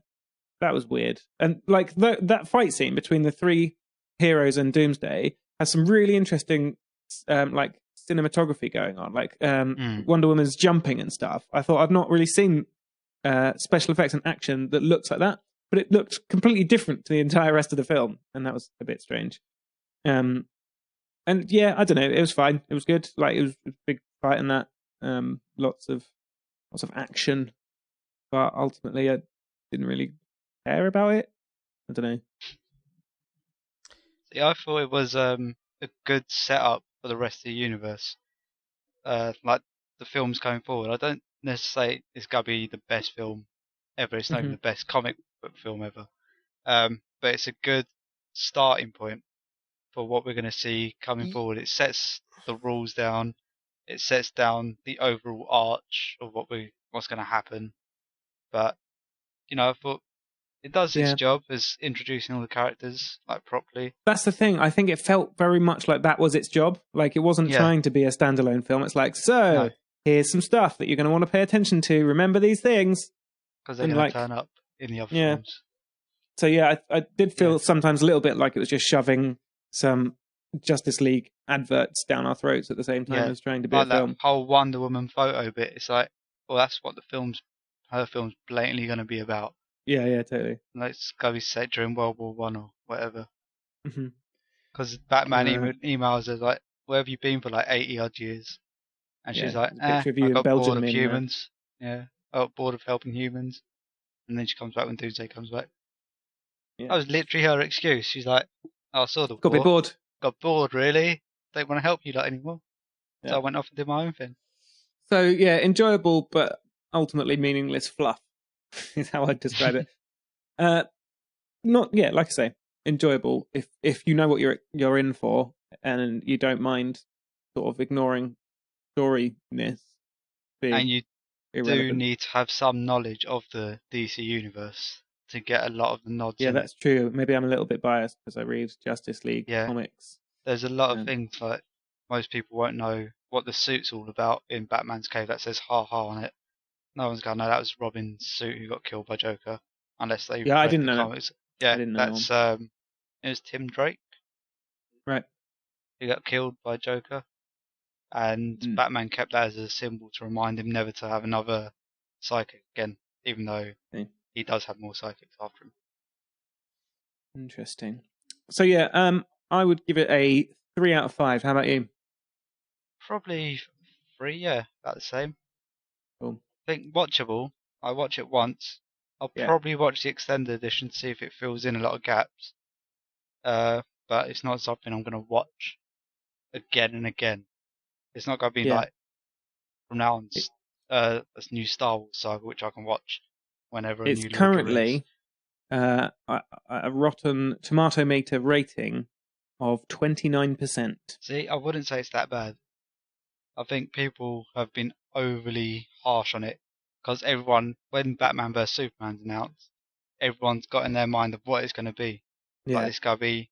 that was weird. And like that fight scene between the three heroes and Doomsday has some really interesting like cinematography going on. Like Wonder Woman's jumping and stuff. I thought I've not really seen special effects and action that looks like that. But it looked completely different to the entire rest of the film, and that was a bit strange. And yeah, I don't know. It was fine. It was good. Like it was a big fight in that. Lots of action, but ultimately, I didn't really care about it. I don't know. See, I thought it was a good setup for the rest of the universe. Like the films going forward, I don't necessarily say it's gonna be the best film ever. It's not even the best comic book film ever. But it's a good starting point for what we're going to see coming forward. It sets the rules down. It sets down the overall arch of what's going to happen. But I thought it does its job as introducing all the characters like properly. That's the thing. I think it felt very much like that was its job. Like it wasn't trying to be a standalone film. It's like, here's some stuff that you're going to want to pay attention to. Remember these things. Because they're going to turn up in the other films. So yeah, I did feel sometimes a little bit like it was just shoving some Justice League adverts down our throats at the same time as trying to be like a film. That whole Wonder Woman photo bit. It's like, well, that's what her film's blatantly going to be about. Yeah, totally. Like it's going to be set during World War One or whatever. Because Batman even emails her like, "Where have you been for like 80 odd years?" And she's like, "I got bored of humans. Bored of helping humans." And then she comes back when Doomsday comes back. Yeah. That was literally her excuse. She's like, "I saw the war. Got a bit bored. Got bored, really. Don't want to help you lot anymore." So I went off and did my own thing. So yeah, enjoyable but ultimately meaningless fluff is how I'd describe it. Like I say, enjoyable if you know what you're in for and you don't mind sort of ignoring storyness being And you do irrelevant. need to have some knowledge of the DC universe to get a lot of the nods Yeah, in that's true. Maybe I'm a little bit biased because I read Justice League Yeah. comics. There's a lot of Yeah. things like most people won't know what the suit's all about in Batman's cave that says ha ha on it. No one's gonna know that was Robin's suit who got killed by Joker, unless they Yeah, I read didn't the know that. comics. Yeah, I didn't know that's it was Tim Drake Right. who got killed by Joker, and Mm. Batman kept that as a symbol to remind him never to have another psychic again, even though Okay. he does have more psychics after him. Interesting. So yeah, I would give it a 3 out of 5. How about you? Probably 3, yeah, about the same. Cool. I think watchable. I watch it once. I'll Yeah. probably watch the extended edition to see if it fills in a lot of gaps. But it's not something I'm going to watch again and again. It's not going to be Yeah. like from now on a new Star Wars saga which I can watch whenever a It's new Lord currently a Rotten Tomato Meter rating of 29%. See, I wouldn't say it's that bad. I think people have been overly harsh on it because everyone, when Batman vs Superman's announced, everyone's got in their mind of what it's going to be. Yeah. Like it's going to be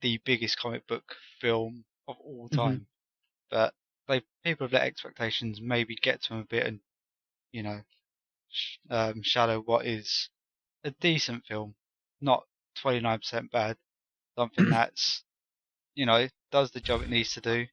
the biggest comic book film of all Mm-hmm. time. But people have let expectations maybe get to them a bit and, you know, shadow what is a decent film, not 29% bad. Something that's, does the job it needs to do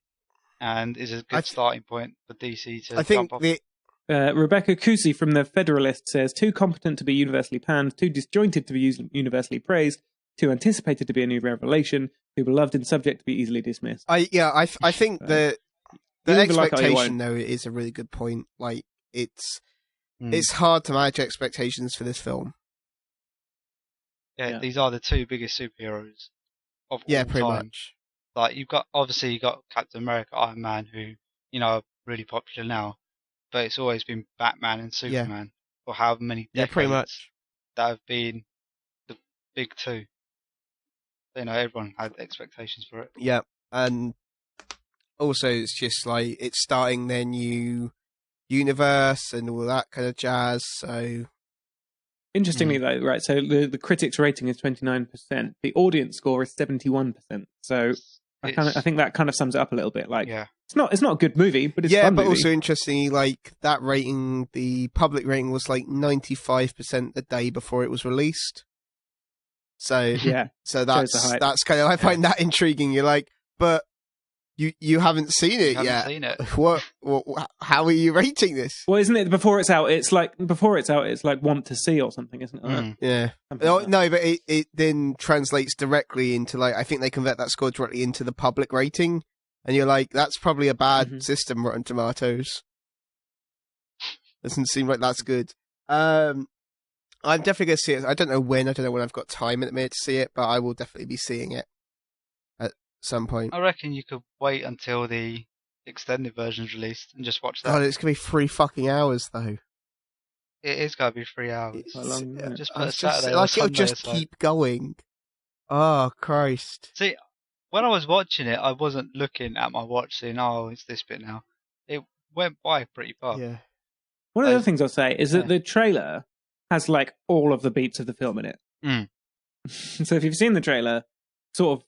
and is a good starting point for DC to I think jump off. Rebecca Cousy from The Federalist says, too competent to be universally panned, too disjointed to be universally praised, too anticipated to be a new revelation, too beloved and subject to be easily dismissed. I think the You'll either like it or you expectation won't. though is a really good point. Like it's Mm. it's hard to manage expectations for this film. Yeah, Yeah. these are the two biggest superheroes of Yeah, all pretty time. much. Like you got Captain America, Iron Man, who are really popular now, but it's always been Batman and Superman for however many Yeah, decades pretty much. that have been the big two. Everyone had expectations for it. Yeah, and also it's just like it's starting their new universe and all that kind of jazz. So Interestingly, though, right, so the critics' rating is 29%. The audience score is 71%. So I think that kind of sums it up a little bit. Like, Yeah, it's not a good movie, but it's a yeah, fun but movie. also interestingly, like that rating, the public rating was like 95% the day before it was released. So yeah, so shows the hype. that's kind of I find that intriguing. You're like, but you haven't seen it you yet. haven't seen it. What? How are you rating this? Well, isn't it before it's out? It's like want to see or something, isn't it? Mm. Yeah. Something like that. No, but it then translates directly into like I think they convert that score directly into the public rating, and you're like, that's probably a bad system, Rotten Tomatoes. Doesn't seem like that's good. I'm definitely gonna see it. I don't know when I've got time at the minute to see it, but I will definitely be seeing it at some point. I reckon you could wait until the extended version is released and just watch that. God, it's gonna be 3 fucking hours though. It is going to be 3 hours. It's, Quite long, isn't it? Just put a it's Saturday or like it'll Sunday just aside. keep going. Oh Christ! See, when I was watching it, I wasn't looking at my watch saying, "Oh, it's this bit now." It went by pretty fast. Yeah. One of the other things I'll say is that the trailer has like all of the beats of the film in it. Mm. So if you've seen the trailer, sort of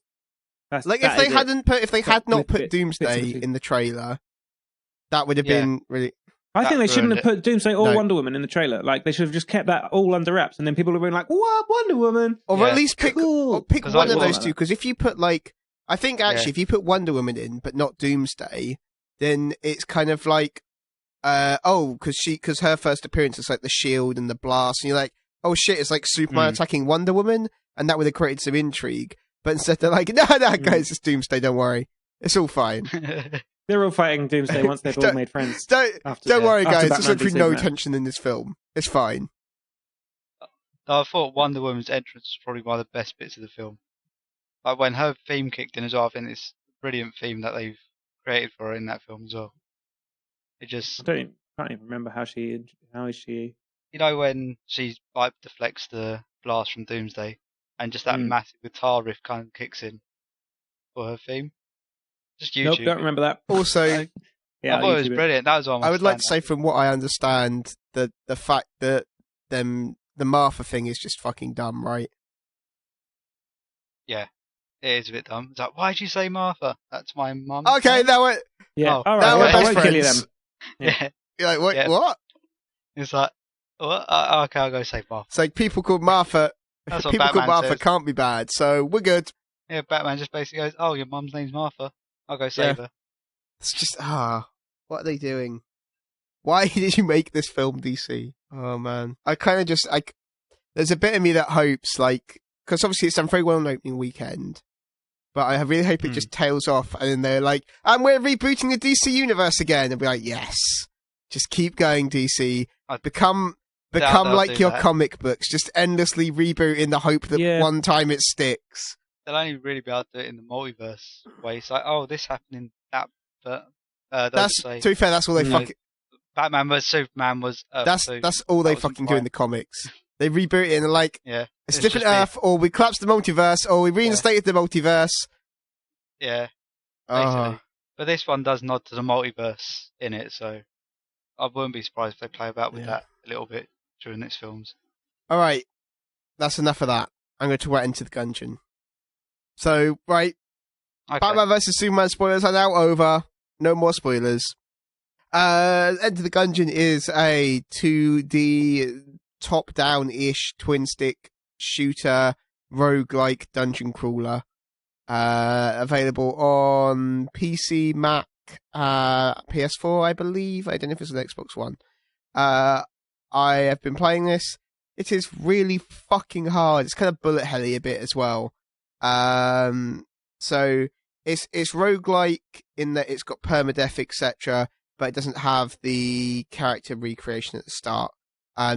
that's, Like that if they is it. hadn't put, if they had not put bits of Doomsday the- in the trailer, that would have been really. I think they That shouldn't have ruined put Doomsday or No. Wonder Woman in the trailer. Like they should have just kept that all under wraps, and then people would have been like, "What, Wonder Woman?" Or Yeah. at least pick Cool. pick 'Cause one I of those thought- two. Because if you put like, I think actually if you put Wonder Woman in but not Doomsday, then it's kind of like, because her first appearance is like the shield and the blast, and you're like, oh shit, it's like Superman attacking Wonder Woman, and that would have created some intrigue. But instead they're like, no, guys, it's Doomsday. Don't worry, it's all fine. They're all fighting Doomsday once they've all made friends. Don't After- worry, after guys. Batman There's literally v no Superman. tension in this film. It's fine. I thought Wonder Woman's entrance was probably one of the best bits of the film. Like when her theme kicked in as well, I think it's a brilliant theme that they've created for her in that film as well. It just, I can't even remember how is she. when she like deflects the blast from Doomsday, and just that Mm. massive guitar riff kind of kicks in for her theme. Just YouTube. Nope, don't remember that. Also, Yeah, I thought it was YouTube brilliant. That was one of my I would like to standouts. say, from what I understand, the fact that the Martha thing is just fucking dumb, right? Yeah, it is a bit dumb. It's like, why'd you say Martha? That's my mum. Okay, now we're Yeah, Oh, all now we're right. I best won't kill you friends. then. Yeah. You're like, wait, Yeah. what? It's like, what? Okay, I'll go say Martha. It's like people called Martha. That's what People called Batman Martha says. can't be bad, so we're good. Yeah, Batman just basically goes, "Oh, your mum's name's Martha. I'll go save her." It's just what are they doing? Why did you make this film, DC? Oh man, I kind of just like. There's a bit of me that hopes, like, because obviously it's done very well on opening weekend, but I really hope it just tails off, and then they're like, "And we're rebooting the DC universe again," and be like, "Yes, just keep going, DC. Become they'll like do your that. comic books. Just endlessly reboot in the hope that one time it sticks." They'll only really be able to do it in the multiverse way. It's like, oh, this happened in that, but they'll That's just say, to be fair. That's all they fucking. Batman vs Superman was. That's all they fucking do in the comics. They reboot it and they're like, yeah, it's different Earth, or we collapsed the multiverse, or we reinstated the multiverse. Yeah, basically. But this one does nod to the multiverse in it, so I wouldn't be surprised if they play about with that a little bit during its films. All right, that's enough of that. I'm going to talk into the Gungeon. So, right, Batman vs Superman spoilers are now over. No more spoilers. Enter the Gungeon is a 2D top-down-ish twin-stick shooter roguelike dungeon crawler. Available on PC, Mac, PS4, I believe. I don't know if it's on Xbox One. I have been playing this. It is really fucking hard. It's kind of bullet helly a bit as well. So it's roguelike in that it's got permadeath, etc., but it doesn't have the character recreation at the start.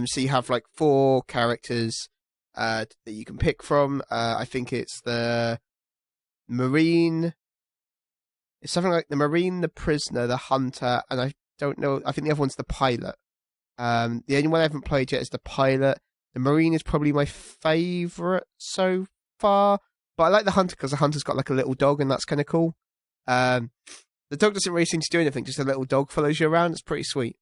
So you have like 4 characters that you can pick from. I think it's the Marine. It's something like the Marine, the Prisoner, the Hunter, and I don't know. I think the other one's the Pilot. The only one I haven't played yet is the Pilot. The Marine is probably my favourite so far, but I like the Hunter because the Hunter's got like a little dog, and that's kind of cool. The dog doesn't really seem to do anything; just a little dog follows you around. It's pretty sweet.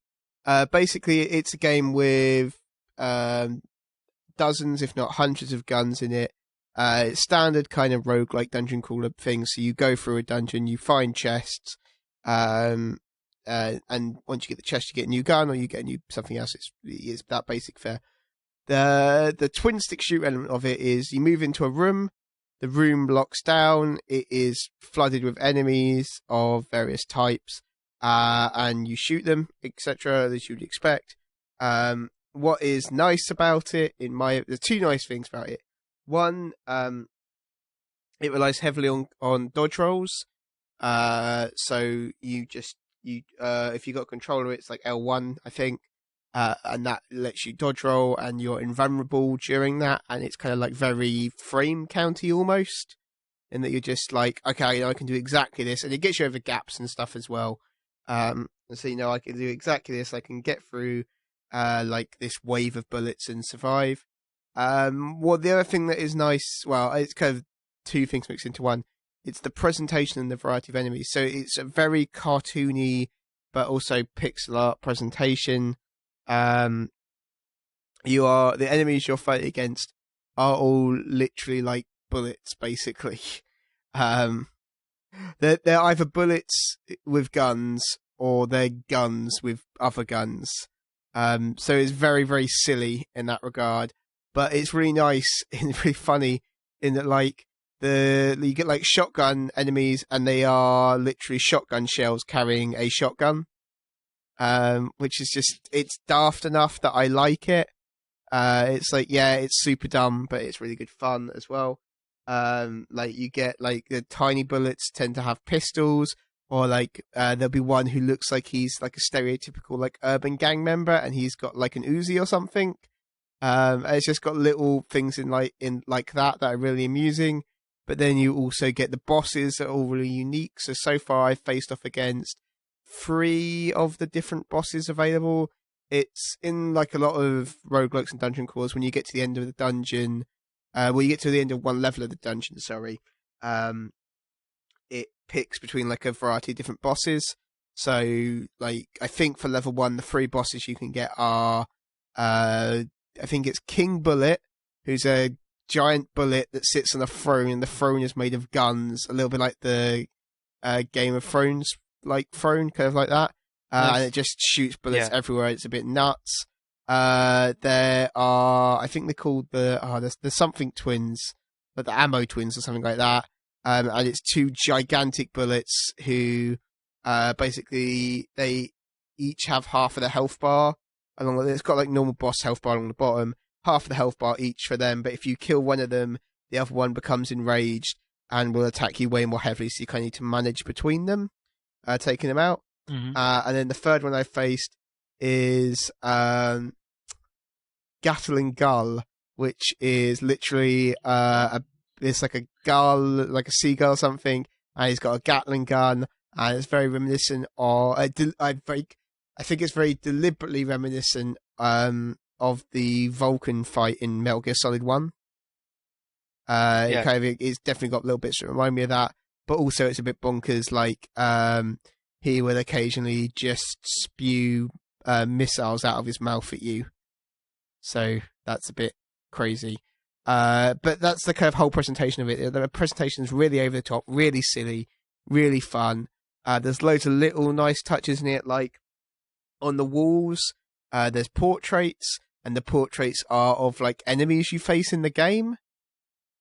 Basically, it's a game with dozens, if not hundreds, of guns in it. It's standard kind of roguelike dungeon crawler thing. So you go through a dungeon, you find chests, and once you get the chest, you get a new gun, or you get a new something else. It's that basic fare. The twin stick shoot element of it is you move into a room, the room locks down, it is flooded with enemies of various types, and you shoot them, etc., as you'd expect. What is nice about it, there's 2 nice things about it. One, it relies heavily on dodge rolls. So if you got a controller, it's like L1, I think. And that lets you dodge roll, and you're invulnerable during that, and it's kind of like very frame county almost, in that you're just like, okay, I can do exactly this, and it gets you over gaps and stuff as well. And so I can do exactly this. I can get through like this wave of bullets and survive. The other thing that is nice, well, it's kind of 2 things mixed into one. It's the presentation and the variety of enemies. So it's a very cartoony, but also pixel art presentation. The enemies you're fighting against are all literally like bullets, basically. They're either bullets with guns, or they're guns with other guns. So it's very, very silly in that regard. But it's really nice and really funny in that, like, you get like shotgun enemies, and they are literally shotgun shells carrying a shotgun. Which is it's daft enough that I like it. It's like, it's super dumb, but it's really good fun as well. Like you get like the tiny bullets tend to have pistols, or like there'll be one who looks like he's like a stereotypical like urban gang member, and he's got like an Uzi or something. It's just got little things in like that are really amusing. But then you also get the bosses that are all really unique. So far I've faced off against 3 of the different bosses available. It's in like a lot of roguelikes and dungeon crawlers, when you get to the end of the dungeon, you get to the end of one level of the dungeon, sorry. picks between like a variety of different bosses. So like I think for level 1, the 3 bosses you can get are I think it's King Bullet, who's a giant bullet that sits on a throne, and the throne is made of guns, a little bit like the Game of Thrones like throne, kind of like that. Nice. And it just shoots bullets Yeah. everywhere. It's a bit nuts. There are, I think they're called there's something twins, like the ammo twins or something like that. And it's 2 gigantic bullets who, basically they each have half of the health bar along with it. It's got like normal boss health bar along the bottom, half of the health bar each for them. But if you kill one of them, the other one becomes enraged and will attack you way more heavily. So you kind of need to manage between them, taking them out. Mhm. And then the third one I faced is Gatling Gull, which is literally it's like a gull, like a seagull or something, and he's got a Gatling gun, and it's very reminiscent of I think it's very deliberately reminiscent of the Vulcan fight in Metal Gear Solid 1. It's definitely got little bits that remind me of that, but also it's a bit bonkers. Like he would occasionally just spew missiles out of his mouth at you, so that's a bit crazy. But that's the kind of whole presentation of it. The presentation is really over the top, really silly, really fun. There's loads of little nice touches in it, like on the walls, there's portraits, and the portraits are of like enemies you face in the game.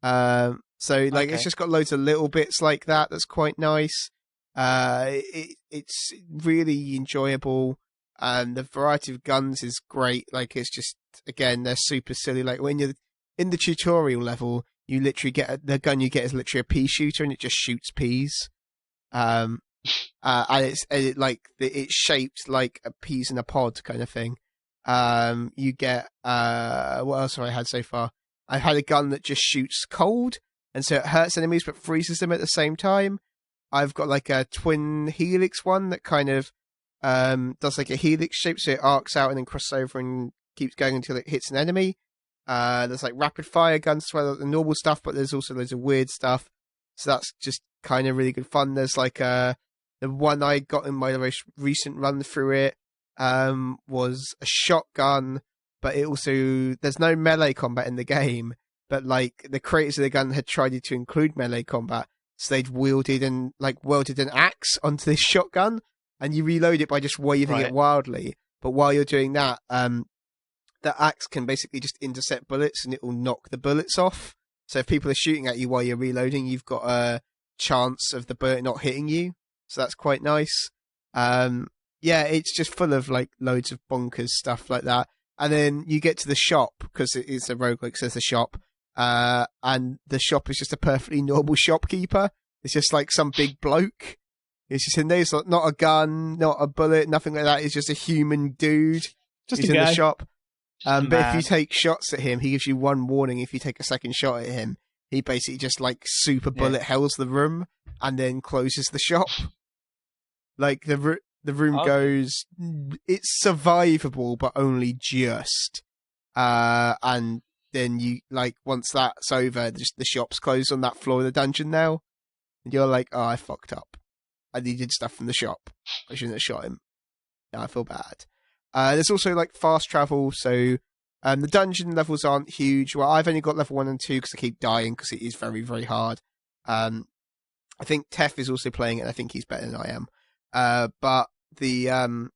It's just got loads of little bits like that. That's quite nice. It's really enjoyable, and the variety of guns is great. Like it's just, again, they're super silly. Like when you're in the tutorial level, you literally get the gun you get is literally a pea shooter, and it just shoots peas. And it's shaped like a peas in a pod kind of thing. You get what else have I had so far? I've had a gun that just shoots cold, and so it hurts enemies but freezes them at the same time. I've got like a twin helix one that kind of does like a helix shape, so it arcs out and then crosses over and keeps going until it hits an enemy. There's like rapid fire guns as well, the normal stuff, but there's also loads of weird stuff. So that's just kind of really good fun. There's like the one I got in my most recent run through it was a shotgun, but it also, there's no melee combat in the game, but like the creators of the gun had tried to include melee combat, so they'd welded an axe onto this shotgun, and you reload it by just waving it wildly. But while you're doing that, the axe can basically just intercept bullets, and it will knock the bullets off. So if people are shooting at you while you're reloading, you've got a chance of the bullet not hitting you. So that's quite nice. It's just full of like loads of bonkers stuff like that. And then you get to the shop, because it is a roguelike, so there's a shop. And the shop is just a perfectly normal shopkeeper. It's just like some big bloke. It's just in there. It's not a gun, not a bullet, nothing like that. It's just a human dude Just who's a in guy. the shop. But if man. you take shots at him, he gives you one warning. If you take a second shot at him, he basically just like super bullet hells the room and then closes the shop. Like the room goes, it's survivable, but only just. And then you, like, once that's over, just the shop's closed on that floor of the dungeon now. And you're like, oh, I fucked up. I needed stuff from the shop. I shouldn't have shot him. Now I feel bad. There's also like fast travel, so the dungeon levels aren't huge. Well, I've only got level 1 and 2 because I keep dying, because it is very, very hard. I think Tef is also playing it, and I think he's better than I am. But there's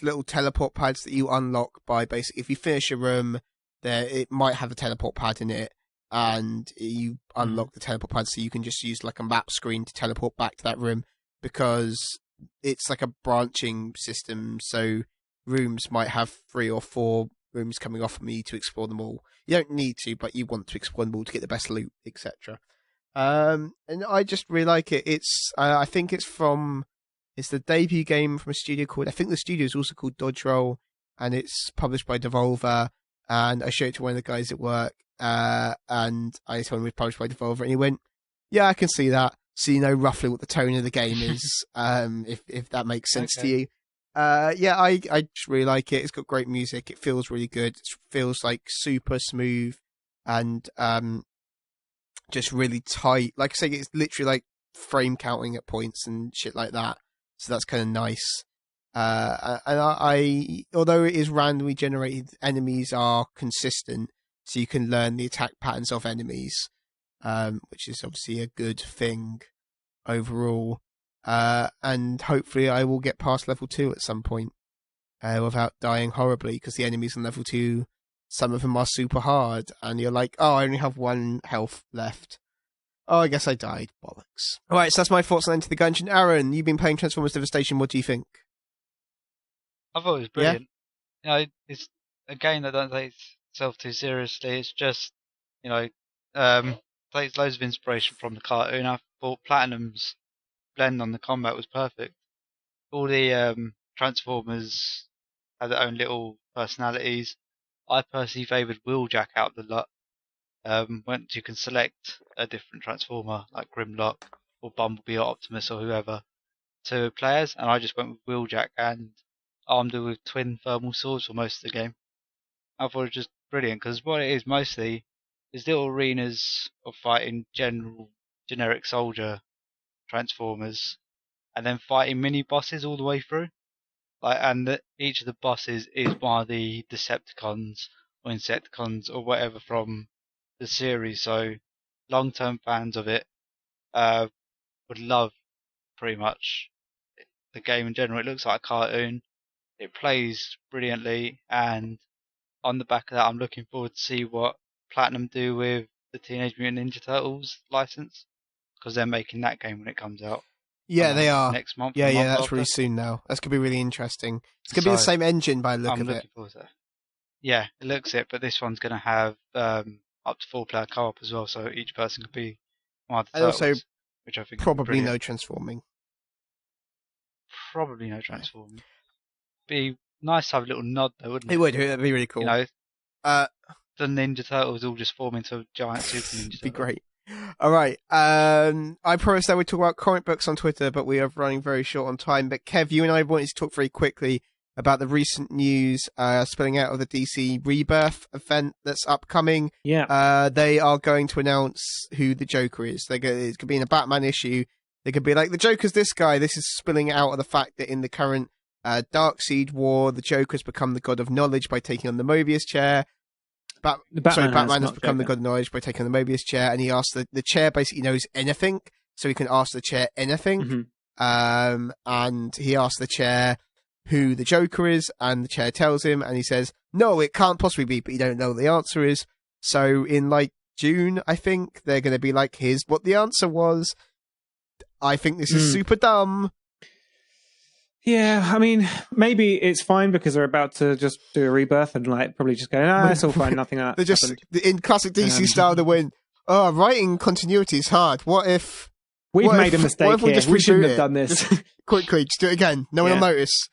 little teleport pads that you unlock by basically, if you finish a room, it might have a teleport pad in it, and you unlock the teleport pad, so you can just use like a map screen to teleport back to that room, because it's like a branching system, so rooms might have 3 or 4 rooms coming off of me to explore them all. You don't need to, but you want to explore them all to get the best loot, etc. And I just really like it. I think it's the debut game from a studio called, I think the studio is also called Dodge Roll, and it's published by Devolver, and I showed it to one of the guys at work, and I told him it was published by Devolver, and he went, yeah, I can see that. So you know roughly what the tone of the game is, if that makes sense to you. I just really like it. It's got great music. It feels really good. It feels like super smooth and just really tight. Like I say, it's literally like frame counting at points and shit like that. So that's kind of nice. And I, although it is randomly generated, enemies are consistent, so you can learn the attack patterns of enemies, which is obviously a good thing overall. And hopefully I will get past level 2 at some point without dying horribly, because the enemies on level 2, some of them are super hard, and you're like, oh, I only have 1 health left. Oh, I guess I died. Bollocks. Alright, so that's my thoughts on Enter the Gungeon. Aaron, you've been playing Transformers Devastation, what do you think? I thought it was brilliant. You know, it's a game that don't take itself too seriously. It's just, you know, takes loads of inspiration from the cartoon. I thought Platinum's blend on the combat was perfect. All the Transformers had their own little personalities. I personally favoured Wheeljack out of the lot. When you can select a different Transformer, like Grimlock or Bumblebee or Optimus or whoever, to players, and I just went with Wheeljack and armed her with twin thermal swords for most of the game. I thought it was just brilliant, because what it is mostly is little arenas of fighting generic soldier Transformers, and then fighting mini bosses all the way through. Each of the bosses is one of the Decepticons or Insecticons or whatever from the series. So long-term fans of it would love pretty much the game in general. It looks like a cartoon. It plays brilliantly, and on the back of that, I'm looking forward to see what Platinum do with the Teenage Mutant Ninja Turtles license, because they're making that game when it comes out. Yeah, they are. Next month. Yeah, month that's after. really soon now. That's going to be really interesting. It's going to be the same engine by the look I'm of it. looking forward to that. Yeah, it looks it, but this one's going to have up to 4-player co-op as well, so each person could be one of the And turtles, also which I think probably no transforming. Probably no transforming. Be nice to have a little nod though, wouldn't it? It would. It'd be really cool. You know, the Ninja Turtles all just form into a giant Super Ninja Turtle. Be great. All right. I promised I would talk about comic books on Twitter, but we are running very short on time. But Kev, you and I wanted to talk very quickly about the recent news spilling out of the DC Rebirth event that's upcoming. Yeah. They are going to announce who the Joker is. It could be in a Batman issue. They could be like, the Joker's this guy. This is spilling out of the fact that in the current Darkseid War, the Joker's become the god of knowledge by taking on the Mobius chair. Batman has become the god of knowledge by taking on the Mobius chair, and he asks the chair basically knows anything, so he can ask the chair anything. Mm-hmm. And he asks the chair who the Joker is, and the chair tells him, and he says, no, it can't possibly be, but you don't know what the answer is. So in like June, I think, they're going to be like, here's what the answer was. I think this is super dumb. Yeah, I mean, maybe it's fine because they're about to just do a rebirth and like probably just go, no, it's all fine, nothing like that. They're just, in classic DC style, they went, oh, writing continuity is hard. What if... We've made a mistake here. We shouldn't have done this. Just quickly, just do it again. No one will notice.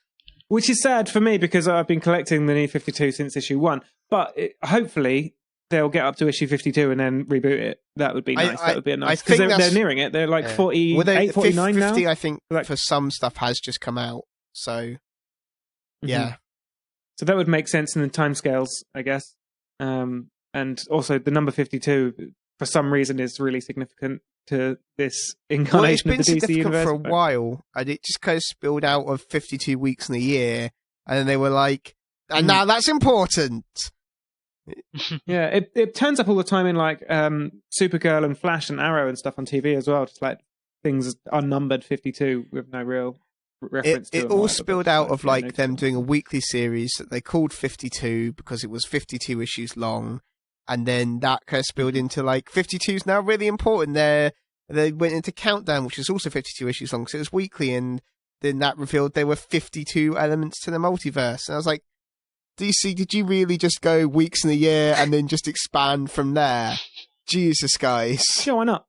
Which is sad for me because I've been collecting the New 52 since issue 1. But hopefully they'll get up to issue 52 and then reboot it. That would be nice. That would be nice. Because they're nearing it. They're like 48, 49 now. 50, I think, for some stuff has just come out. So, yeah. Mm-hmm. So that would make sense in the timescales, I guess. And also the number 52, for some reason, is really significant to this incarnation of the DC universe. It's been significant for a while, and it just kind of spilled out of 52 weeks in a year, and then they were like, and now that's important. Yeah, it turns up all the time in like Supergirl and Flash and Arrow and stuff on TV as well, just like things unnumbered 52 with no real reference to it all spilled out of like them doing a weekly series that they called 52 because it was 52 issues long, and then that kind of spilled into like 52 is now really important. They went into Countdown, which is also 52 issues long, so it was weekly, and then that revealed there were 52 elements to the multiverse, and I was like, DC, did you really just go weeks in a year and then just expand from there? Jesus, guys. Sure, why not?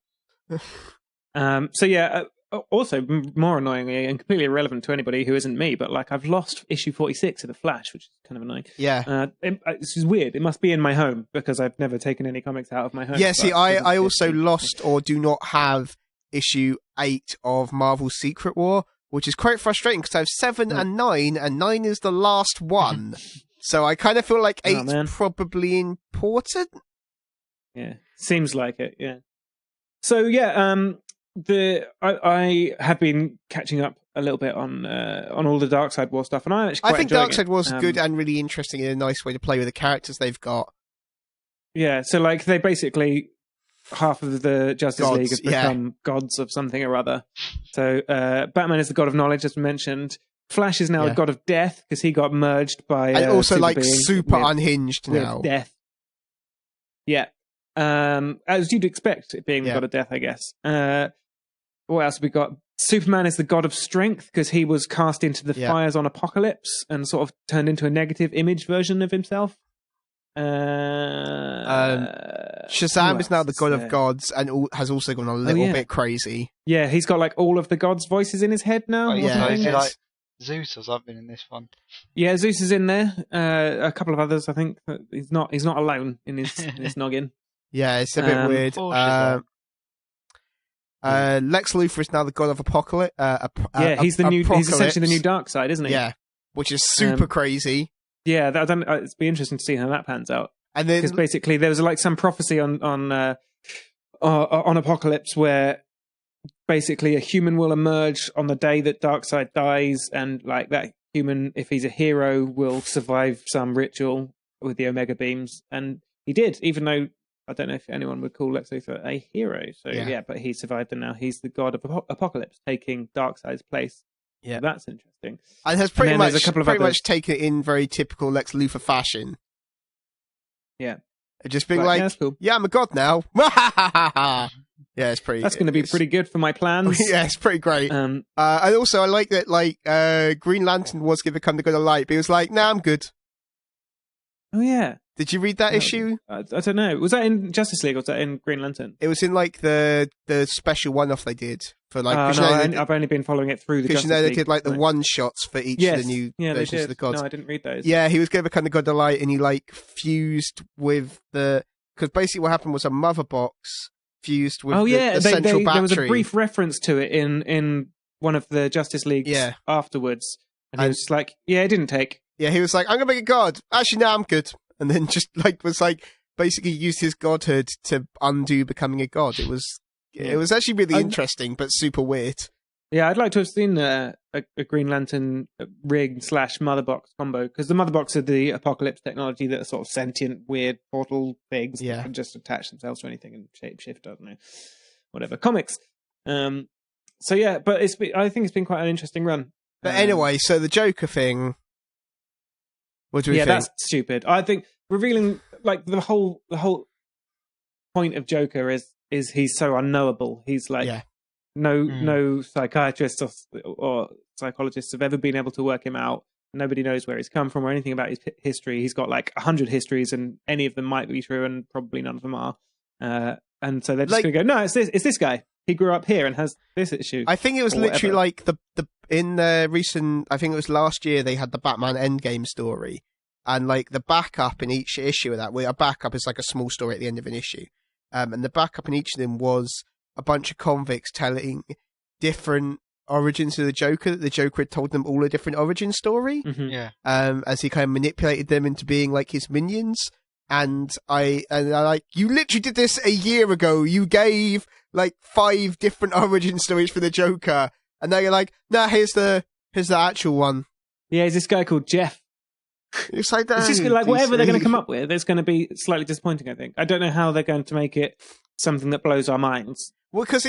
So yeah, also more annoyingly and completely irrelevant to anybody who isn't me, but like I've lost issue 46 of The Flash, which is kind of annoying. Yeah. This is weird. It must be in my home because I've never taken any comics out of my home. Yeah, see, I also lost or do not have issue 8 of Marvel's Secret War, which is quite frustrating because I have 7 and 9, and 9 is the last one. So I kind of feel like 8's probably important. Yeah, seems like it, yeah. So yeah, I have been catching up a little bit on all the Darkseid War stuff, and I'm actually quite I think enjoying Darkseid it. War's good and really interesting and a nice way to play with the characters they've got. Yeah, so like they basically half of the Justice Gods, League have become gods of something or other. So Batman is the god of knowledge, as mentioned. Flash is now a god of death because he got merged by and also super like being super with unhinged now. death. Yeah, as you'd expect, it being the god of death, I guess. What else have we got? Superman is the god of strength because he was cast into the fires on Apocalypse and sort of turned into a negative image version of himself. Shazam is now the god of gods and has also gone a little bit crazy. Yeah, he's got like all of the gods' voices in his head now. Oh, yeah, is he like Zeus or something in this one? Yeah, Zeus is in there. A couple of others, I think. He's not alone in his noggin. Yeah, it's a bit weird. Lex Luthor is now the god of Apocalypse. He's essentially the new Darkseid, isn't he? Yeah, which is super crazy. Yeah, it's be interesting to see how that pans out. And then, because basically there was like some prophecy on Apocalypse where basically a human will emerge on the day that Darkseid dies, and like that human, if he's a hero, will survive some ritual with the Omega beams, and he did, even though I don't know if anyone would call Lex Luthor a hero. So yeah, but he survived, and now he's the god of Apocalypse, taking Darkseid's place. Yeah, so that's interesting. And has pretty much taken it in very typical Lex Luthor fashion. Yeah. Just being like, that's cool. Yeah, I'm a god now. Yeah, it's pretty. That's going to be pretty good for my plans. Yeah, it's pretty great. And also, I like that. Like, Green Lantern was going to become the god of light, but he was like, "Nah, I'm good." Oh yeah. Did you read that issue? I don't know. Was that in Justice League or was that in Green Lantern? It was in like the special one-off they did for like. I've only been following it through the Justice League. Because they did like the one-shots for each of the new versions of the gods. No, I didn't read those. Yeah, he was going to become the god of light, and he like fused with the. Because basically, what happened was a mother box fused with the central battery. There was a brief reference to it in one of the Justice Leagues afterwards, and he was just like, "Yeah, it didn't take." Yeah, he was like, "I'm gonna make a god." Actually, no, I'm good. And then just like was like basically used his godhood to undo becoming a god. It was actually really interesting, but super weird. Yeah, I'd like to have seen a Green Lantern rig / mother box combo, because the mother box are the Apocalypse technology that are sort of sentient, weird portal things that can just attach themselves to anything and shapeshift. I don't know, whatever comics. So yeah, but I think it's been quite an interesting run. But anyway, so the Joker thing. What do we think? Yeah, that's stupid. I think revealing like the whole point of Joker is he's so unknowable. He's like no psychiatrists or psychologists have ever been able to work him out. Nobody knows where he's come from or anything about his history. He's got like 100 histories, and any of them might be true, and probably none of them are. And so they're just going to go, no, it's this guy. He grew up here and has this issue. I think it was literally like in the recent, I think it was last year, they had the Batman Endgame story, and like the backup in each issue of that, where a backup is like a small story at the end of an issue, and the backup in each of them was a bunch of convicts telling different origins of the Joker. That the Joker had told them all a different origin story, as he kind of manipulated them into being like his minions. And I like, you literally did this a year ago. You gave like 5 different origin stories for the Joker, and now you're like, nah, here's the actual one. Yeah, he's this guy called Jeff. It's like that. It's just like whatever they're going to come up with, it's going to be slightly disappointing. I think. I don't know how they're going to make it something that blows our minds. Well, because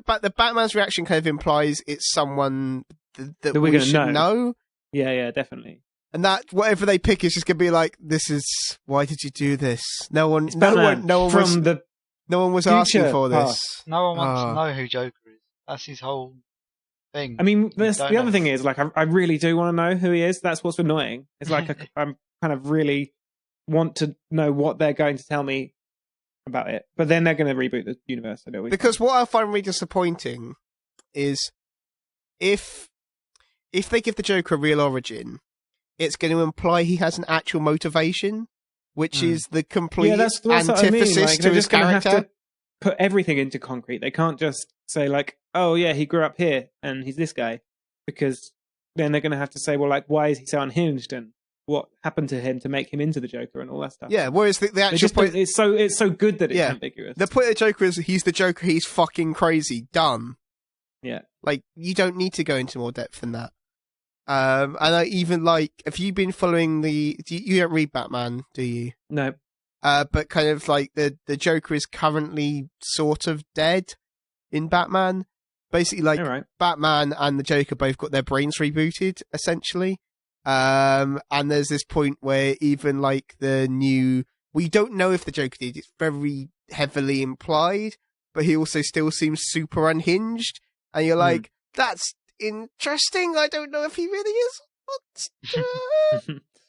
but the Batman's reaction kind of implies it's someone that we're we going should to know. Yeah, definitely. And that whatever they pick is just going to be like, this is, why did you do this? No one was asking for this. No one wants to know who Joker is. That's his whole thing. I mean, the other thing is, like, I really do want to know who he is. That's what's annoying. It's like I'm kind of really want to know what they're going to tell me about it. But then they're going to reboot the universe. Because what I find really disappointing is if they give the Joker a real origin, it's going to imply he has an actual motivation, which is the complete antithesis to his character. Have to put everything into concrete. They can't just say like, oh yeah, he grew up here and he's this guy, because then they're going to have to say, well, like, why is he so unhinged, and what happened to him to make him into the Joker and all that stuff. Yeah, whereas the They actual just point, it's so good that it's ambiguous. the point of the Joker is he's the Joker, he's fucking crazy, done. Yeah. Like, you don't need to go into more depth than that. And I even, like, have you been following you don't read Batman, do you? No. But kind of like the Joker is currently sort of dead in Batman. Basically, like, Batman and the Joker both got their brains rebooted, essentially. And there's this point where even like we don't know if the Joker did, it's very heavily implied, but he also still seems super unhinged. And you're like, that's interesting. I don't know if he really is.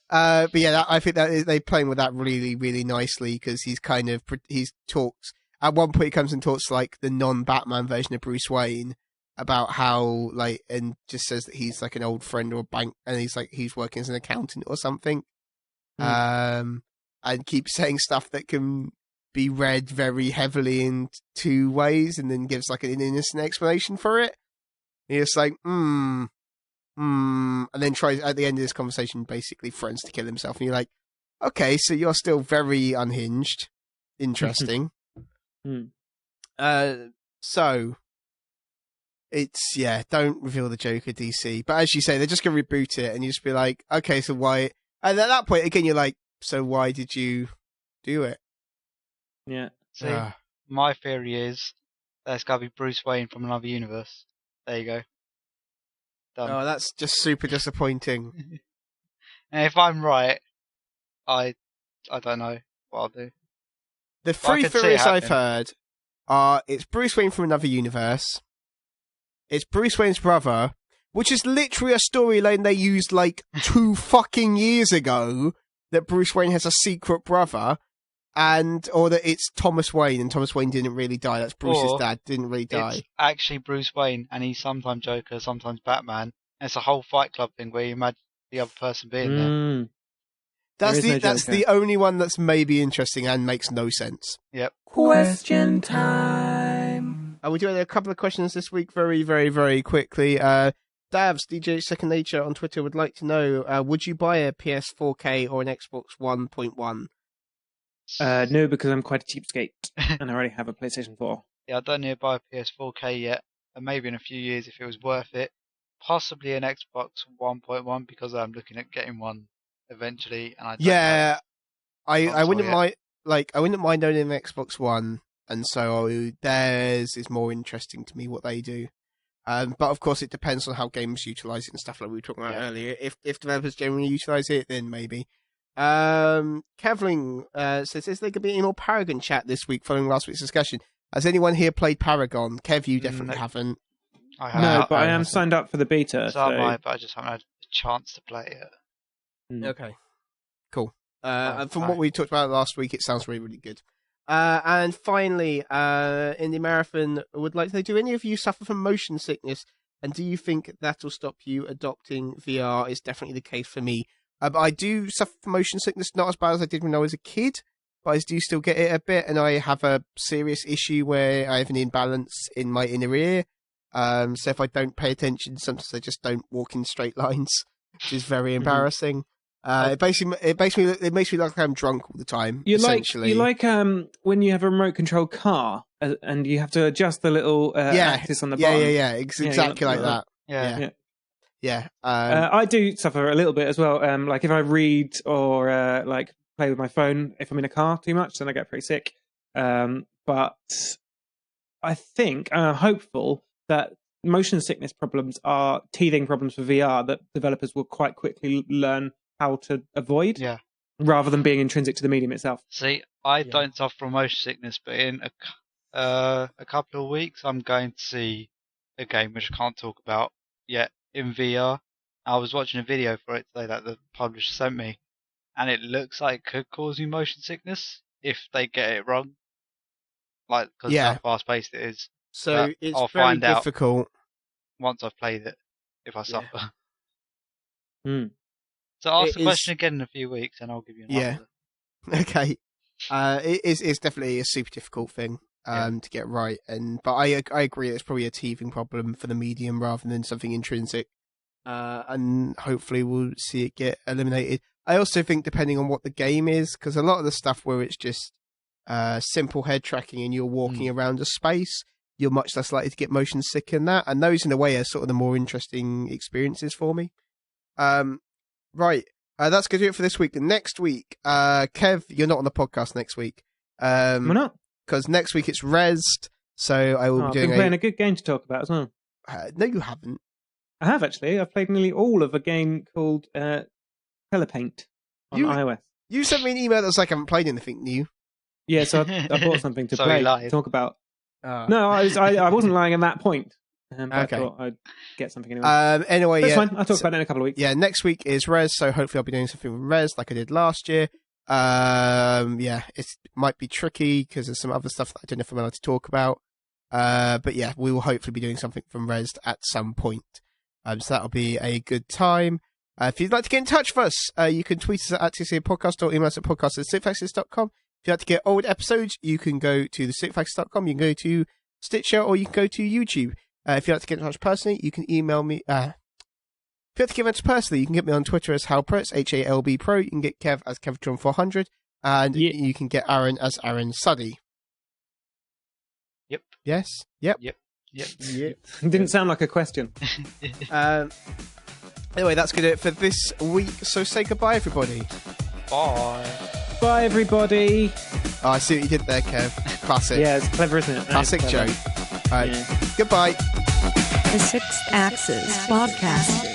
But yeah, I think that they're playing with that really, really nicely because he talks at one point. He comes and talks like the non-Batman version of Bruce Wayne about how and just says that he's like an old friend or a bank, and he's working as an accountant or something, and keeps saying stuff that can be read very heavily in two ways, and then gives like an innocent explanation for it. And it's like, and then tries at the end of this conversation basically threatens to kill himself, and you're like, okay, so you're still very unhinged. Interesting. So it's don't reveal the Joker, DC. But as you say, they're just gonna reboot it, and you just be like, okay, so why? And at that point, again, you're like, so why did you do it? Yeah. See, my theory is that it's gotta be Bruce Wayne from another universe. There you go. Done. Oh, that's just super disappointing. And if I'm right, I don't know what I'll do. The three theories I've heard are it's Bruce Wayne from another universe, it's Bruce Wayne's brother, which is literally a storyline they used like 2 fucking years ago, that Bruce Wayne has a secret brother, or that it's Thomas Wayne, and Thomas Wayne didn't really die. That's Bruce's dad, didn't really die. It's actually Bruce Wayne, and he's sometimes Joker, sometimes Batman. And it's a whole Fight Club thing where you imagine the other person being there. That's the only one that's maybe interesting and makes no sense. Yep. Question time. We're doing a couple of questions this week very, very, very quickly. Davs, DJ Second Nature on Twitter would like to know, would you buy a PS4K or an Xbox 1.1? No, because I'm quite a cheapskate and I already have a PlayStation 4. Yeah, I don't need to buy a PS4K yet, and maybe in a few years if it was worth it. Possibly an Xbox 1.1 because I'm looking at getting one eventually, and I wouldn't mind. I wouldn't mind owning an Xbox One, and so theirs is more interesting to me what they do. But of course, it depends on how games utilize it and stuff like we were talking about earlier. If developers generally utilize it, then maybe. Kevling says, is there going to be any more Paragon chat this week following last week's discussion? Has anyone here played Paragon? Kev, you definitely haven't. I have. No, but I am signed up for the beta. So am I, but I just haven't had a chance to play it. Okay, cool. And from what we talked about last week, it sounds really, really good. And finally, in the marathon, would like to do any of you suffer from motion sickness? And do you think that'll stop you adopting VR? It's definitely the case for me. But I do suffer from motion sickness, not as bad as I did when I was a kid, but I do still get it a bit. And I have a serious issue where I have an imbalance in my inner ear. So if I don't pay attention, sometimes I just don't walk in straight lines, which is very embarrassing. It makes me look like I'm drunk all the time. Essentially, you like when you have a remote control car and you have to adjust the little axis on the bottom. Exactly like that. Yeah. I do suffer a little bit as well. Like if I read or like play with my phone, if I'm in a car too much, then I get pretty sick. But I think I'm hopeful that motion sickness problems are teething problems for VR that developers will quite quickly learn how to avoid, rather than being intrinsic to the medium itself. See, I don't suffer from motion sickness, but in a couple of weeks, I'm going to see a game which I can't talk about yet in VR. I was watching a video for it today that the publisher sent me, and it looks like it could cause me motion sickness if they get it wrong. Like, because how fast paced it is. So but it's I'll very find difficult. out once I've played it if I suffer. So ask the question again in a few weeks, and I'll give you an answer. Okay. It's definitely a super difficult thing to get right, but I agree it's probably a teething problem for the medium rather than something intrinsic, and hopefully we'll see it get eliminated. I also think depending on what the game is, because a lot of the stuff where it's just simple head tracking and you're walking around a space, you're much less likely to get motion sick in that. And those, in a way, are sort of the more interesting experiences for me. Right. That's going to do it for this week. Next week, Kev, you're not on the podcast next week. Why not? Because next week it's Rezzed, so I will be doing I've been playing a good game to talk about as well. No, you haven't. I have, actually. I've played nearly all of a game called Telepaint on iOS. You sent me an email that was like, I haven't played anything new. Yeah, so I bought something to play, to talk about. No, I wasn't lying at that point. Okay. I thought I'd get something anyway. Anyway, that's fine. I'll talk about it in a couple of weeks. Yeah, next week is Rez, so hopefully I'll be doing something with Rez like I did last year. It might be tricky because there's some other stuff that I don't know if I'm allowed to talk about. But yeah, we will hopefully be doing something from Rez at some point. So that'll be a good time. If you'd like to get in touch with us, you can tweet us at TCA Podcast or email us at podcast@TheSixthAxis.com. If you'd like to get old episodes, you can go to TheSixthAxis.com, you can go to Stitcher, or you can go to YouTube. If you'd like to get in touch personally, you can email me. If you'd like to get in touch personally, you can get me on Twitter as HalPro, it's HALB Pro. You can get Kev as KevTron400, and you can get Aaron as Aaron Suddy. Yep. Yes? Yep. Yep. It didn't sound like a question. Anyway, that's going to do it for this week, so say goodbye, everybody. Bye. Bye, everybody. Oh, I see what you did there, Kev. Classic. Yeah, it's clever, isn't it? Classic joke. All right. Yeah. Goodbye. The Sixth Axis Podcast.